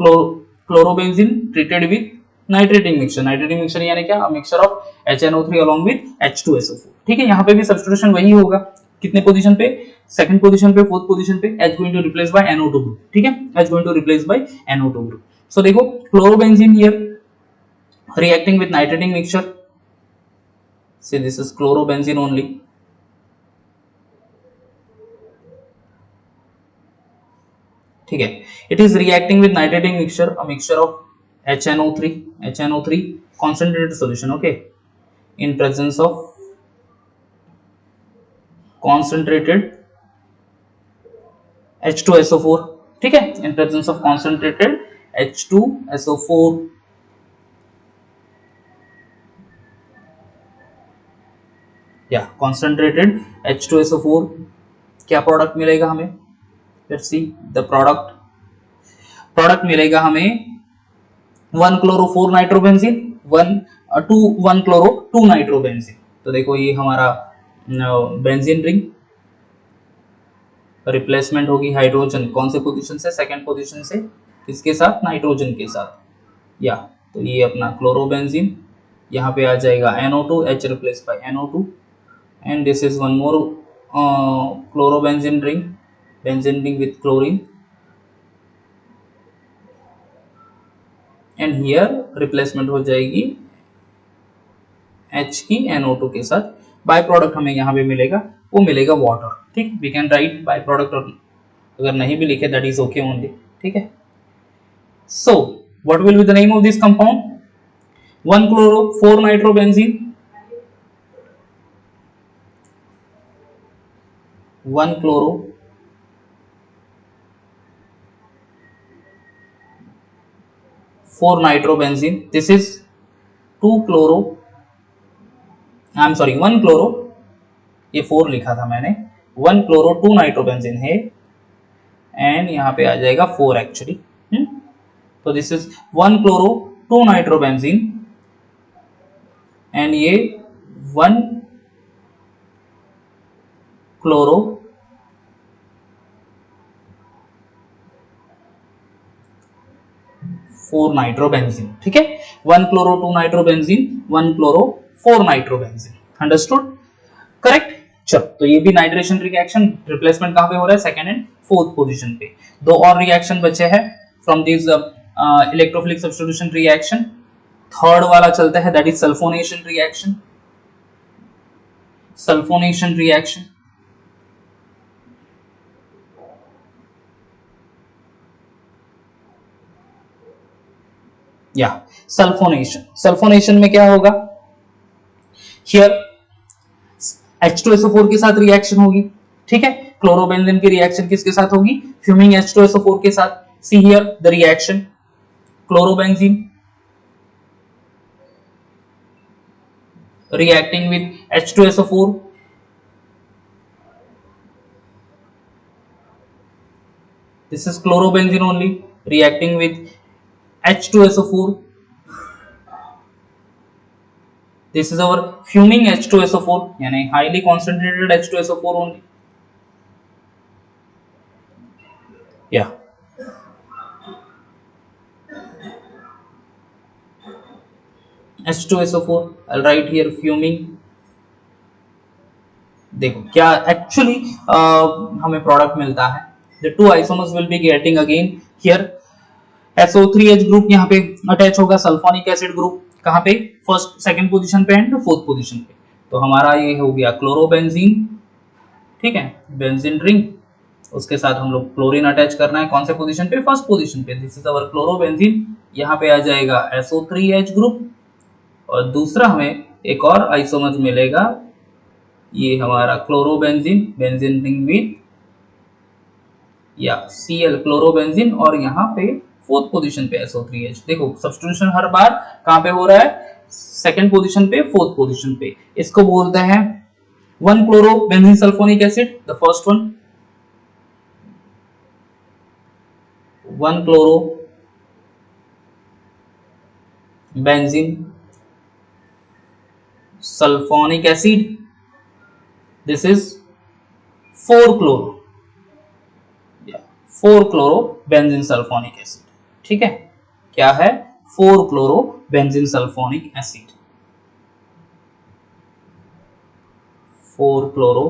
chlorobenzene treated with nitrating mixture. Nitrating mixture यानी क्या, mixture of HNO3 along with H2SO4. ठीक है, यहाँ पे भी सब्स्टिट्यूशन वही होगा, कितने पोजीशन पे, सेकंड पोजीशन पे, फोर्थ पोजीशन पे. H going to replace by NO2 group. ठीक है, H going to replace by NO2 group. So देखो chlorobenzene here reacting with nitrating mixture. See, this is chlorobenzene only. ठीक है, it is reacting with nitrating mixture, a mixture of HNO3 concentrated solution. Okay, in presence of concentrated H2SO4. ठीक है, in presence of concentrated H2SO4. concentrated H2SO4. क्या product मिलेगा हमें, let's see the product मिलेगा हमें 1,chloro-4-नाइट्रोबेंजीन, 1,chloro-2-नाइट्रोबेंजीन. तो देखो ये हमारा बेंजीन रिंग, रिप्लेसमेंट होगी हाइड्रोजन कौन से पोजीशन से, सेकंड पोजीशन से, किसके साथ, नाइट्रोजन के साथ, या तो ये अपना क्लोरोबेंजीन, यहाँ पे आ जाएगा NO2, H replace bye NO2 and this is one more chlorobenzene ring, benzene ring with chlorine and here replacement हो जाएगी H की NO2 के साथ। बाय प्रोडक्ट हमें यहाँ पे मिलेगा, वो मिलेगा वाटर, ठीक, we can write byproduct, और अगर नहीं भी लिखे दैट इज ओके ओनली, ठीक है। So what will be the name of this compound, 1 chloro 4 nitrobenzene, 1 chloro 4 nitrobenzene, this is 2 chloro, I am sorry 1 chloro, ये 4 लिखा था मैंने, 1 chloro 2 nitrobenzene है एंड यहाँ पे आ जाएगा 4 एक्चुअली, तो this is 1 chloro 2 nitrobenzene and ये 1 chloro 4 nitrobenzene, ठीक है, 1 chloro 2 nitrobenzene, 1 chloro 4 nitrobenzene, understood, correct. चलो तो ये भी नाइट्रेशन रिएक्शन, रिप्लेसमेंट कहां पे हो रहा है, सेकंड एंड फोर्थ पोजीशन पे। दो और रिएक्शन बचे हैं from this electrophilic substitution reaction, third वाला चलता है that is sulphonation reaction, sulphonation reaction, या सल्फोनेशन, सल्फोनेशन में क्या होगा, हियर H2SO4 के साथ रिएक्शन होगी, ठीक है, क्लोरोबेंजीन की रिएक्शन किसके साथ होगी, फ्यूमिंग H2SO4 के साथ, see here the reaction, chlorobenzene reacting with H2SO4, this is chlorobenzene only reacting with H2SO4, this is our fuming H2SO4 यानी highly concentrated H2SO4 only, yeah, H2SO4, I'll write here fuming। देखो क्या actually हमें product मिलता है, the two isomers will be getting again here SO3H group यहाँ पे attach होगा, sulphonic acid group कहाँ पे, फर्स्ट सेकंड पोजीशन पे एंड फोर्थ पोजीशन पे, तो हमारा ये हो गया क्लोरोबेंजीन, ठीक है, बेंजीन रिंग, उसके साथ हम लोग क्लोरीन अटैच करना है, कौन से पोजीशन पे, फर्स्ट पोजीशन पे, दिस इज अवर क्लोरोबेंजीन, यहाँ पे आ जाएगा SO3H ग्रुप, और दूसरा हमें एक और आइसोमर मिलेगा, ये हमारा क्लोरोबेंजीन, बेंजीन रिंग विद या Cl क्लोरोबेंजीन, और यहाँ पे फोर्थ पोजीशन पे SO3H। देखो सब्स्टिट्यूशन हर बार कहां पे हो रहा है, सेकंड पोजीशन पे, फोर्थ पोजीशन पे, इसको बोलते हैं 1 chloro benzene sulphonic acid, the first one, 1 chloro benzene sulphonic acid, this is 4 chloro, 4 chloro benzene sulphonic acid, ठीक है, क्या है, 4 chloro benzene sulphonic acid, 4 chloro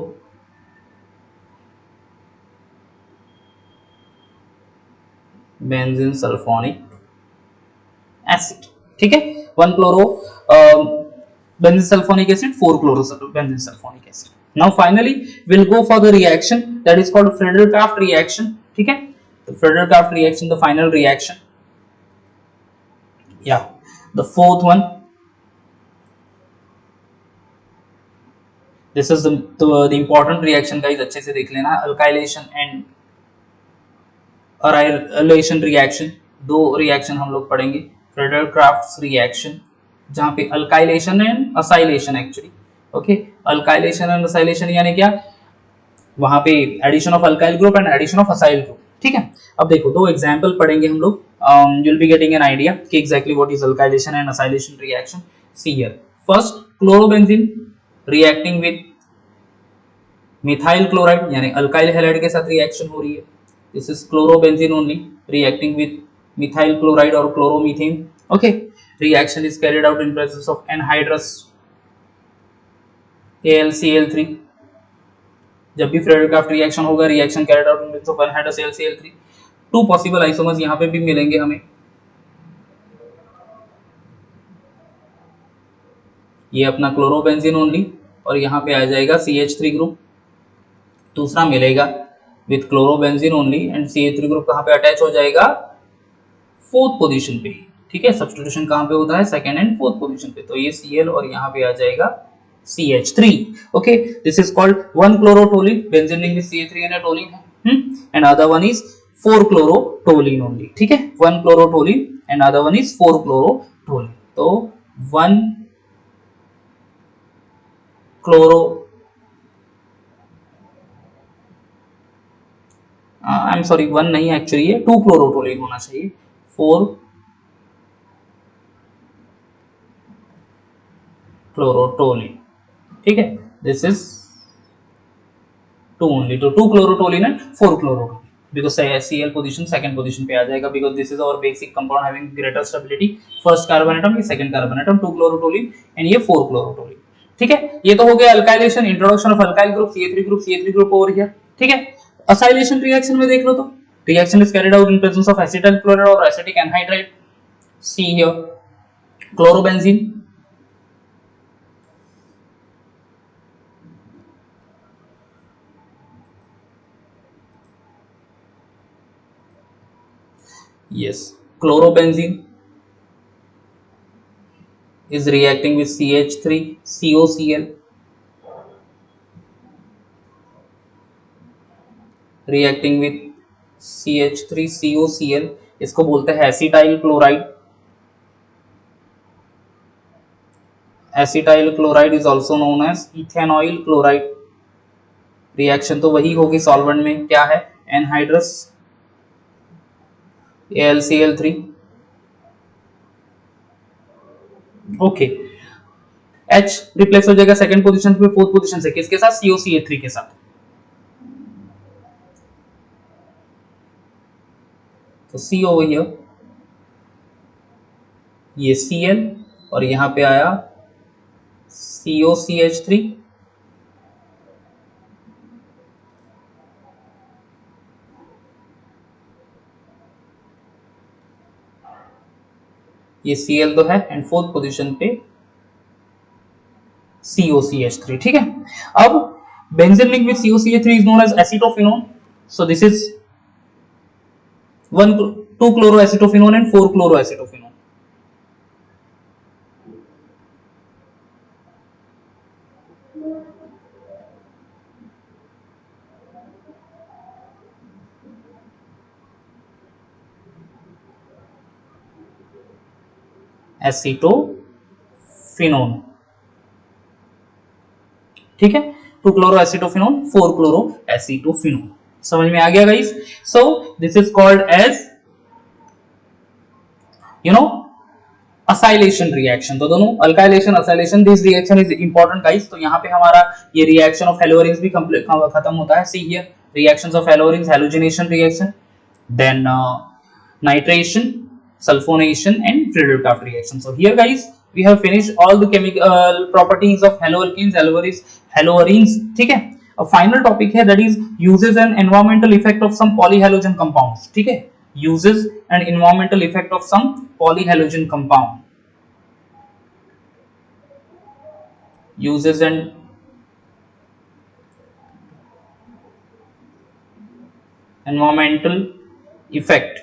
benzene sulphonic acid, ठीक है, 1 chloro benzene sulphonic acid, 4 chloro benzene sulphonic acid. Now finally we'll go for the reaction that is called Friedel-Crafts reaction, ठीक है, the Friedel-Crafts reaction, the final reaction, yeah, the fourth one, this is the important reaction guys, अच्छे से देख लेना, alkylation and arylation reaction, दो reaction हम लोग पढ़ेंगे, Friedel-Crafts reaction, जहाँ पे alkylation and acylation actually, okay, alkylation and acylation यानी क्या, वहां पे addition of alkyl group and addition of acyl group, ठीक है। अब देखो दो एग्जांपल पढ़ेंगे हम लोग, you will be getting an idea कि exactly what is alkylation and acylation reaction. See here, first chlorobenzene reacting with methyl chloride यानी अल्काइल हैलाइड के साथ रिएक्शन हो रही है, this is chlorobenzene only reacting with methyl chloride और chloromethane. Okay, reaction is carried out in presence of anhydrous AlCl3। जब भी Friedel Crafts reaction होगा, reaction carried out in presence of anhydrous AlCl3। Two possible isomers यहां पे भी मिलेंगे हमें, ये अपना क्लोरोबेंजीन ओनली और यहाँ पे आ जाएगा CH3 ग्रुप, दूसरा मिलेगा with chlorobenzene only and CH3 group कहाँ पे अटैच हो जाएगा, फोर्थ पोजीशन पे। ठीक है, सब्स्टिट्यूशन कहाँ पे होता है, सेकंड एंड फोर्थ पोजीशन पे, तो ये Cl और यहाँ पे आ जाएगा CH3। Okay, this is called 1 chlorotoluene, benzene ring में CH3 and टोलिन है, and other one is 4 chlorotoluene only. ठीक है, 1 chlorotoluene and other one is 4 chlorotoluene. तो 1 क्लोरो आई एम सॉरी 1 नहीं, एक्चुअली ये 2 क्लोरोटोलिन होना चाहिए, 4 क्लोरोटोलिन। ठीक है, दिस इज 2 ओनली, तो 2 chlorotoluene and 4 क्लोरोटोलिन, because Cl position second position पे आ जाएगा, because this is our basic compound having greater stability, first carbon atom, ये second carbon atom, 2 chlorotoluene and ये 4 क्लोरोटोलिन। ठीक है, ये तो हो गया alkylation, introduction of alkyl group, CH3 group over here. ठीक है, असाइलेशन रिएक्शन में देख लो तो reaction is carried out in presence of acetyl chloride और acetic anhydride, see here chlorobenzene, yes, chlorobenzene is reacting with CH3 COCl, reacting with CH3 COCl, इसको बोलते हैं acetyl chloride. Acetyl chloride is also known as ethanoyl chloride. Reaction तो वही होगी solvent में, क्या है, anhydrous AlCl3। Okay, H replace हो जाएगा सेकंड पोजीशन पे फोर्थ पोजीशन से, किसके साथ, COCl3 के साथ। तो C ओवर हियर, ये Cl और यहां पे आया COCH3, ये Cl तो है एंड फोर्थ पोजीशन पे COCH3। ठीक है, अब benzene link with COCH3 is known as acetophenone, so this is 2 chloroacetophenone and 4 chloroacetophenone. Acetophenone, ठीक है, 2 क्लोरोएसिटोफिनोन 4 क्लोरोएसिटोफिनोन। समझ में आ गया guys? So this is called as acylation reaction. तो दोनों alkylation acylation, this reaction is important guys. तो यहाँ पे हमारा ये रिएक्शन ऑफ हेलोरिन्स भी कंप्लीट खत्म होता है। See here reactions of haloarenes, halogenation reaction, then nitration, sulfonation and Friedel-Crafts reaction. So here guys we have finished all the chemical properties of haloalkanes, haloarenes, ठीक है। A final topic है that is uses and environmental effect of some polyhalogen compounds, ठीक है, uses and environmental effect of some polyhalogen compound, uses and environmental effect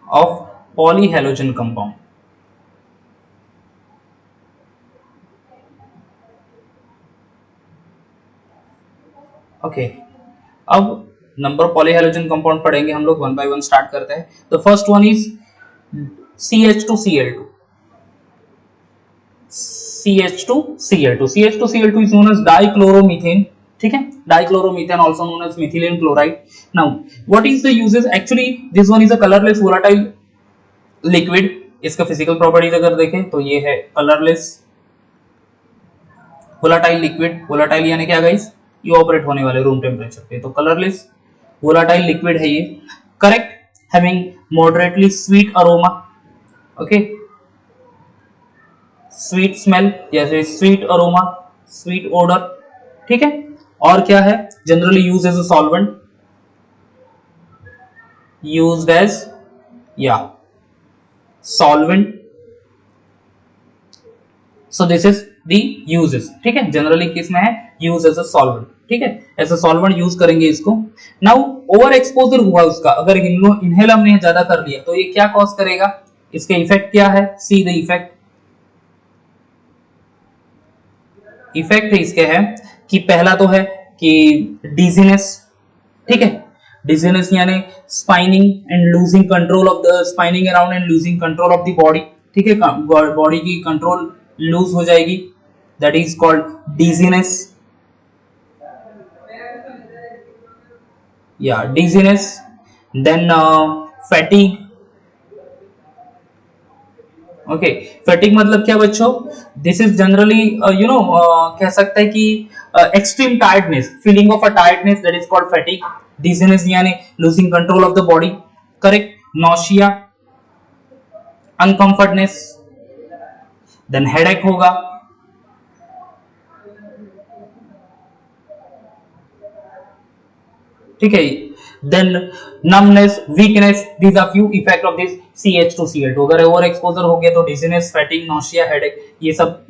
of polyhalogen compound। Okay, अब number polyhalogen compound पढ़ेंगे हम लोग, one by one start करते हैं। तो first one is CH2Cl2, CH2Cl2, CH2Cl2 is known as dichloromethane, ठीक है, dichloromethane also known as methylene chloride। now what is the uses, actually this one is a colorless volatile liquid। इसका physical properties अगर देखें तो ये है colourless volatile liquid, volatile यानी क्या गाइस, इवापोरेट होने वाले रूम टेम्परेचर पे, तो कलरलेस वोलाटाइल लिक्विड है ये, correct, having moderately sweet aroma, okay, sweet smell, जैसे स्वीट अरोमा, स्वीट ओडर, ठीक है। और क्या है, generally use as a solvent, used as, या solvent, so this is the uses, ठीक है, जनरली किस में है, यूज एज अ सॉल्वेंट, ठीक है, एज अ सॉल्वेंट यूज करेंगे इसको। नाउ ओवर एक्सपोजर हुआ उसका, अगर इनहेल हमने ज्यादा कर लिया तो ये क्या कॉज करेगा, इसके इफेक्ट क्या है, सी द इफेक्ट, इफेक्ट इसके है कि पहला तो है कि डिजीनेस, ठीक है, डिजीनेस यानी spinning and losing control of the, spinning around and losing control of the body, ठीक है, बॉडी की कंट्रोल लूज हो जाएगी, दैट इज कॉल्ड डिजीनेस, या dizziness, then fatigue, okay, fatigue मतलब क्या बच्चों, दिस इज जनरली कह सकते हैं कि extreme tiredness, feeling of a tiredness, that is called fatigue, dizziness यानी losing control of the body, correct, nausea, uncomfortness, then headache होगा, ठीक है, then numbness, weakness, these are few effect of this CH2Cl2, अगर over exposure हो गया तो dizziness, fatigue, nausea, headache, ये सब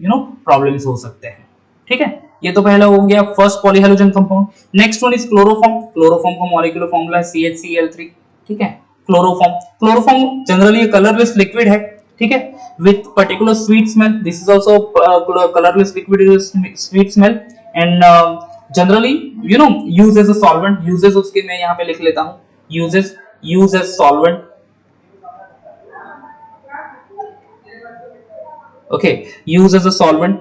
प्रॉब्लम्स हो सकते हैं, ठीक है। ये तो पहला हो गया first polyhalogen compound. Next one is chloroform, chloroform का मॉलिक्यूलर फॉर्मूला है CHCl3, ठीक है, क्लोरोफॉर्म, क्लोरोफॉर्म जनरली ये कलरलेस लिक्विड है, ठीक है, with particular sweet smell, this is also colourless liquid, sweet smell, and generally use as a solvent, uses उसके मैं यहाँ पे लिख लेता हूँ, uses, use as solvent, okay, use as a solvent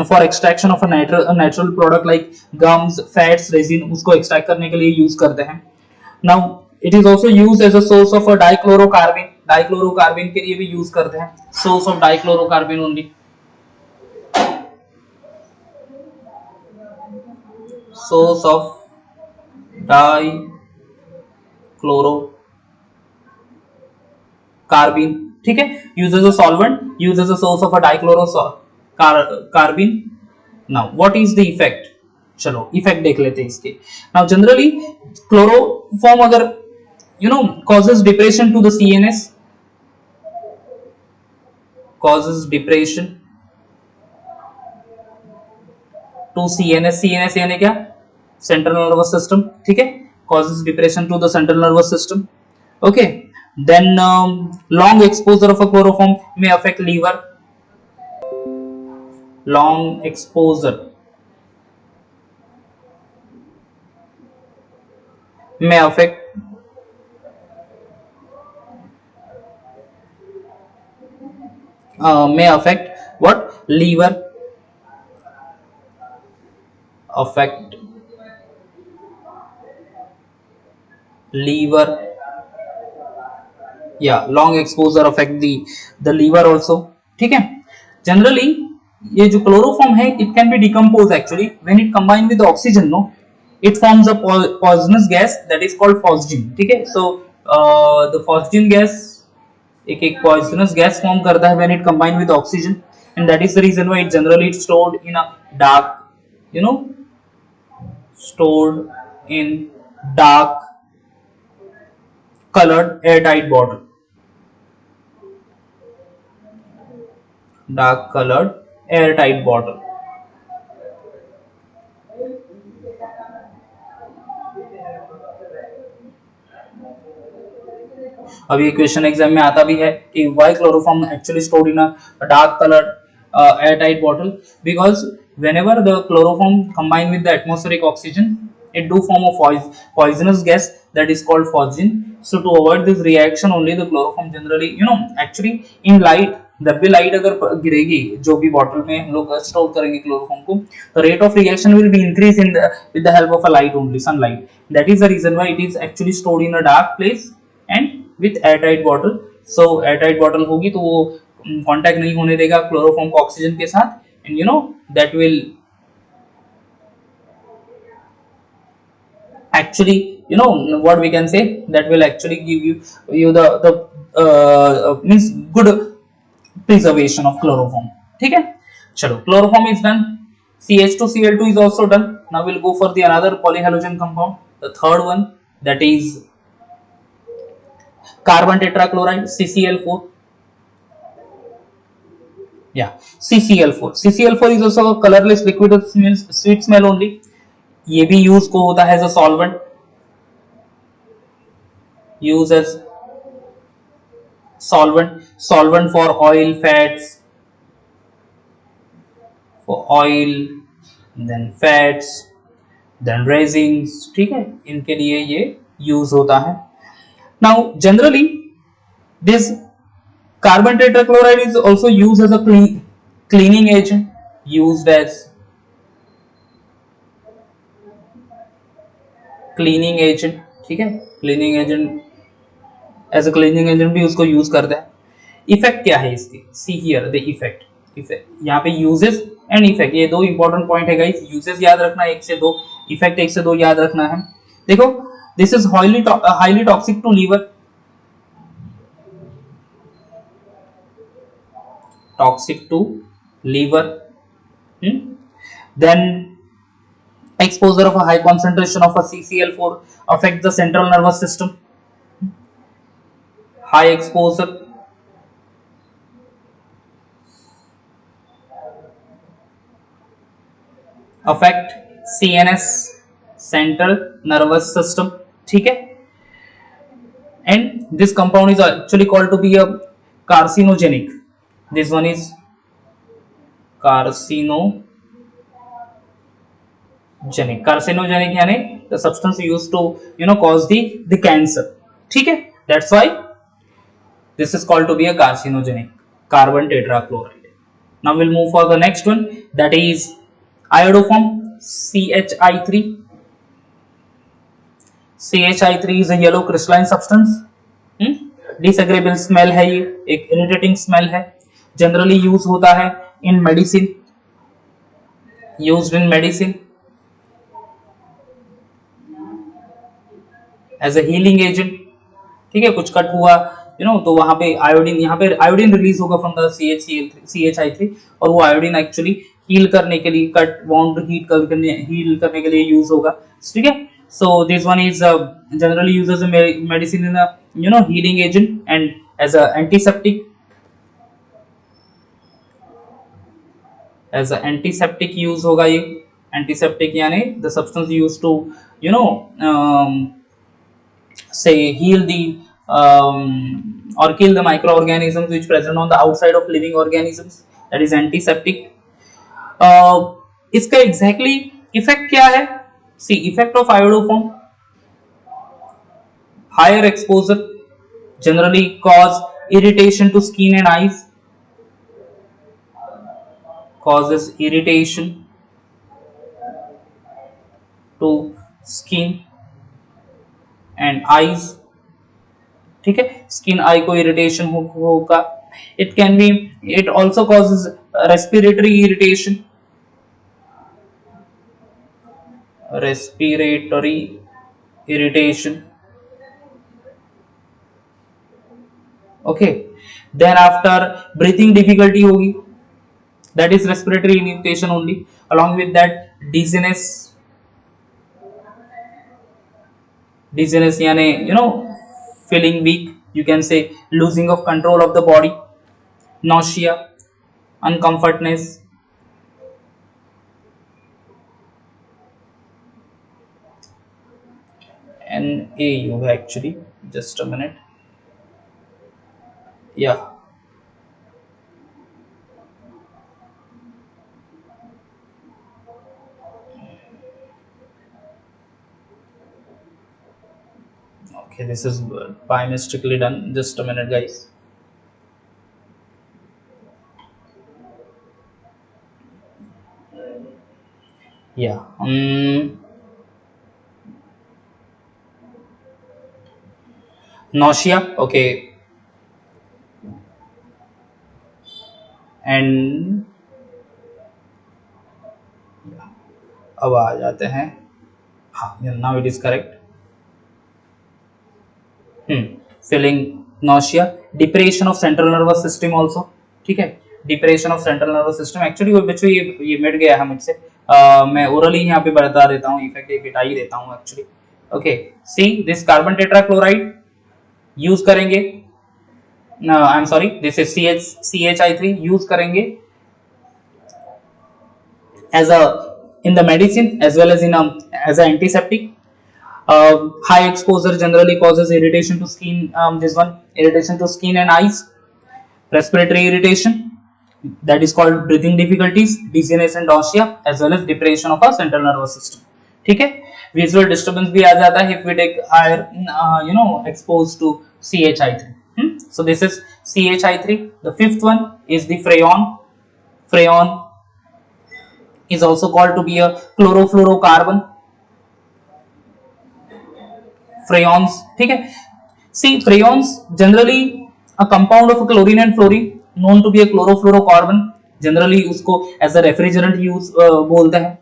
for extraction of a natural product like gums, fats, resin, उसको extract करने के लिए use करते हैं। now it is also used as a source of a dichlorocarbon, डाइक्लोरोकार्बन के लिए भी use करते हैं, source of dichlorocarbon only, source of dichlorocarbon, ठीक है, use as a solvent, use as a source of a dichlorocarbon. Now what is the effect, चलो effect देख लेते हैं इसके। नाउ जनरली क्लोरोफॉर्म अगर causes depression to the CNS, causes depression to CNS, CNS यानी क्या, सेंट्रल नर्वस सिस्टम, ठीक है, causes depression to the central nervous system, okay, then long exposure of a chloroform may affect liver, long exposure may affect what, liver, affect liver, yeah, long exposure affect the liver also, ठीक है। Generally ये जो chloroform है, it can be decompose actually when it combine with oxygen, no, it forms a poisonous gas that is called phosgene, ठीक है, so the phosgene gas एक एक poisonous gas form करता है when it combine with oxygen, and that is the reason why it generally it's stored in a dark, stored in dark colored airtight bottle, dark colored airtight bottle। अब ये question exam में आता भी है कि why chloroform actually stored in a dark coloured airtight bottle, because whenever the chloroform combine with the atmospheric oxygen, it do form a poisonous gas that is called phosgene, so to avoid this reaction only the chloroform generally actually in light, जब भी light अगर गिरेगी जो भी bottle में हम लोग store करेंगे क्लोरोफॉर्म को, तो rate of reaction will be increase in with the help of a light only, sunlight, that is the reason why it is actually stored in a dark place and with airtight bottle. So airtight bottle होगी तो वो contact नहीं होने देगा chloroform को oxygen के साथ, and that will actually, what we can say, that will actually give you the means good preservation of chloroform. ठीक है, चलो chloroform is done. CH2Cl2 is also done. Now we'll go for the another polyhalogen compound, the third one, that is carbon tetrachloride, CCl4. Yeah, CCl4. CCl4 is also a colorless liquid with sweet smell only. ये भी use को होता है as a solvent, use as solvent for oil, fats, for oil, then fats, then resins. ठीक है, इनके लिए ये यूज होता है. Now generally this carbon tetrachloride is also used as a cleaning agent, used as cleaning agent. ठीक है, cleaning agent, as a cleaning agent भी उसको यूज करते हैं. इफेक्ट क्या है इसके, सी हियर द इफेक्ट. यहाँ पे यूजेस एंड इफेक्ट, ये दो इंपॉर्टेंट पॉइंट है गाइस. यूजेस याद रखना है 1 से 2, इफेक्ट 1 से 2 याद रखना है. देखो, this is highly toxic to liver, toxic to liver. Then exposure of a high concentration of a CCl4 affect the central nervous system. High exposure affect CNS, central nervous system. ठीक है, and this compound is actually called to be a carcinogenic. This one is carcinogenic यानी the substance used to cause the cancer. ठीक है, that's why this is called to be a carcinogenic, carbon tetrachloride. Now we'll move for the next one, that is iodoform, CHI3. CHI3 is a yellow crystalline substance. Disagreeable smell है, ये एक irritating smell है. Generally use होता है in medicine, used in medicine as a healing agent. ठीक है, कुछ cut हुआ तो वहां पे आयोडीन, यहाँ पे आयोडीन रिलीज होगा फ्रॉम द CHI3, और वो आयोडीन एक्चुअली हील करने के लिए, कट वाउंड हील करने के लिए यूज होगा. ठीक है, so this one is generally used as a medicine in a healing agent and as a antiseptic, use होगा ये. एंटीसेप्टिक यानी the substance used to say heal the or kill the microorganisms which present on the outside of living organisms, that is antiseptic. इसका exactly effect क्या है? See, effect of iodoform, higher exposure generally cause irritation to skin and eyes, causes irritation to skin and eyes. ठीक है, skin आई को irritation होगा. It also causes respiratory irritation, okay. Then after breathing difficulty होगी, that is respiratory irritation only. Along with that dizziness यानी feeling weak, you can say losing of control of the body, nausea, uncomfortness, NAU actually, just a minute. Yeah, okay, this is by mistakenly done, just a minute guys. Yeah, nausea, okay, and अब आ जाते हैं हाँ, now it is correct. Feeling nausea, depression of central nervous system also, ठीक है, depression of central nervous system. Actually वो बच्चों ये मिट गया है मुझसे, मैं ओरली यहाँ पे बता देता हूँ, इफेक्ट एक बिटा ही देता हूँ actually. Okay, see this carbon tetrachloride use करेंगे, I am sorry, this is CH3 use करेंगे as a in the medicine as well as in as an antiseptic. High exposure generally causes irritation to skin, this one, irritation to skin and eyes, respiratory irritation, that is called breathing difficulties, dizziness and nausea, as well as depression of our central nervous system, ठीक है। visual disturbance भी आ जाता है if we take higher exposed to CH3. So this is CH3. The fifth one is the freon. Freon is also called to be a chlorofluorocarbon. Freons, ठीक है। See, freons generally a compound of chlorine and fluorine known to be a chlorofluorocarbon. Generally उसको as a refrigerant use बोलते हैं।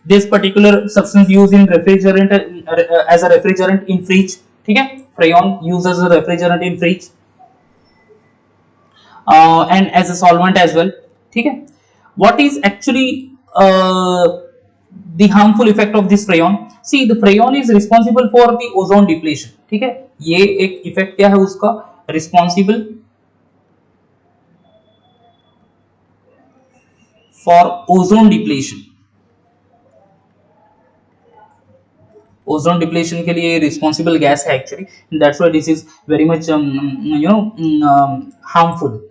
This particular substance used in refrigerant as a refrigerant in fridge, ठीक है। Freon used as a refrigerant in fridge and as a solvent as well, ठीक है। What is actually the harmful effect of this freon? See, the freon is responsible for the ozone depletion, ठीक है। ये एक effect क्या है उसका, responsible for ozone depletion. Ozone depletion के लिए रिस्पॉन्सिबल गैस है actually, that's why this is very much harmful.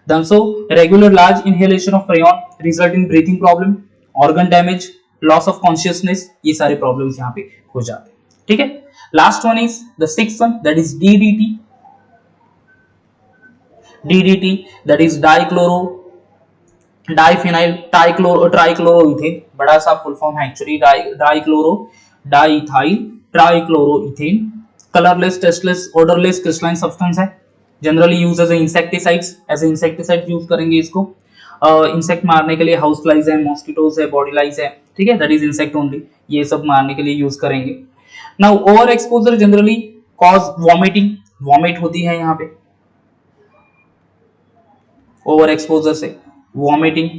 Then so regular large inhalation of freon result in breathing problem, organ damage, loss of consciousness, ये सारे problems यहाँ पे हो जाते हैं, ठीक है। Last one is the sixth one, that is DDT. DDT, that is diphenyl trichloroethane, बड़ा सा फुल फॉर्म है actually, diethyl trichloroethane, colourless, tasteless, odourless crystalline substance है, generally use as insecticides, as insecticide use करेंगे इसको, insect मारने के लिए, house flies है, मॉस्किटोज है, बॉडी लाइज है, ठीक है, दैट इज इंसेक्ट ओनली, ये सब मारने के लिए यूज करेंगे। Now over exposure generally cause vomiting, vomit होती है यहाँ पे, ओवर एक्सपोजर से वॉमिटिंग,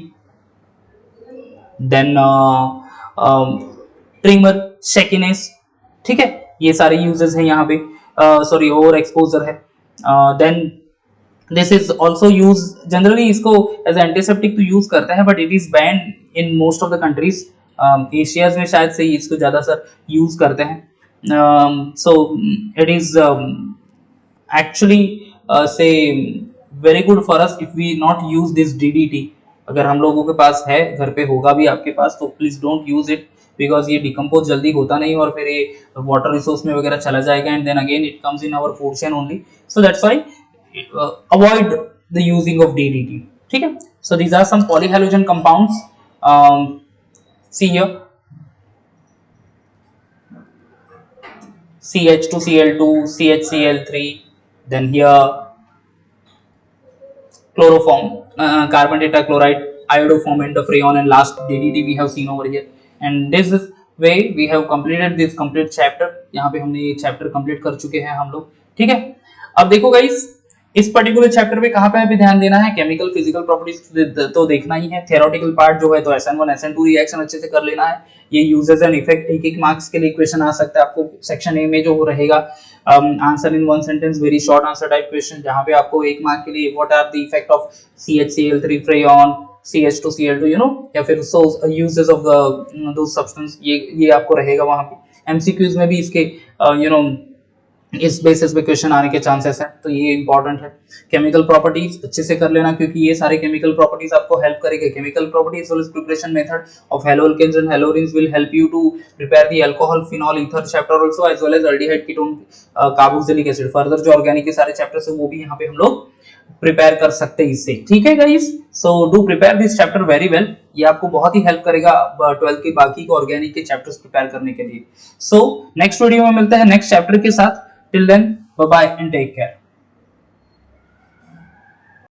देन ट्रिमर, शेकिनेस, ठीक है, ये सारे यूजेस है यहाँ पे, सॉरी ओवर एक्सपोजर है। Then this is also use, generally इसको एज एंटीसेप्टिक तो यूज करता है, but it is banned in most of the countries, Asias में शायद से इसको ज्यादा सर यूज करते हैं। सो इट इज एक्चुअली से very good for us if we not use this DDT। अगर हम लोगों के पास है, घर पे होगा भी आपके पास, तो please don't use it, because ये डिकम्पोज जल्दी होता नहीं और फिर ये वाटर रिसोर्स में वगैरह चला जाएगा, and then again it comes in our food chain only, so that's why avoid the using of DDT, ठीक है। So these are some polyhalogen compounds, see here CH2Cl2, CHCl3, then here chloroform, carbon tetrachloride, iodoform and the freon, and last DDT we have seen over here. And this is way we have completed this complete chapter. यहाँ पे हमने ये chapter complete कर चुके हैं हम लोग, ठीक है। अब देखो गाइस, इस पर्टिकुलर चैप्टर पे कहाँ पे हमें ध्यान देना है, केमिकल फिजिकल प्रॉपर्टीज तो देखना ही है, थ्योरेटिकल पार्ट जो है तो SN1 SN2 रिएक्शन अच्छे से कर लेना है, ये यूजेस एंड इफेक्ट, एक मार्क्स के लिए इक्वेशन आ सकता है आपको सेक्शन ए में जो रहेगा, answer in one sentence, very short answer type question, जहाँ पे आपको एक मार्क के लिए what are the effect of CHCl3 freon, CH2Cl2, या फिर यूजेस ऑफ दो सब्सटेंस, ये आपको रहेगा वहां पे। MCQs में भी इसके इस बेसिस पे क्वेश्चन आने के चांसेस हैं, तो ये इंपॉर्टेंट है। केमिकल प्रॉपर्टीज अच्छे से कर लेना, क्योंकि ये सारे केमिकल प्रॉपर्टीज आपको हेल्प करेंगे। केमिकल प्रॉपर्टीज और preparation method of haloalkanes and haloarenes will help you to prepare the alcohol phenol ether chapter also, as well as aldehyde ketone carboxylic acid. Further जो ऑर्गेनिक के सारे chapters है वो भी यहाँ पे हम लोग प्रिपेयर कर सकते हैं इससे, ठीक है guys. So do prepare this chapter very well, ये आपको बहुत ही हेल्प करेगा 12th के बाकी को ऑर्गेनिक के चैप्टर्स प्रिपेयर करने के लिए। सो नेक्स्ट वीडियो में मिलते हैं नेक्स्ट चैप्टर के साथ, till then bye bye and take care.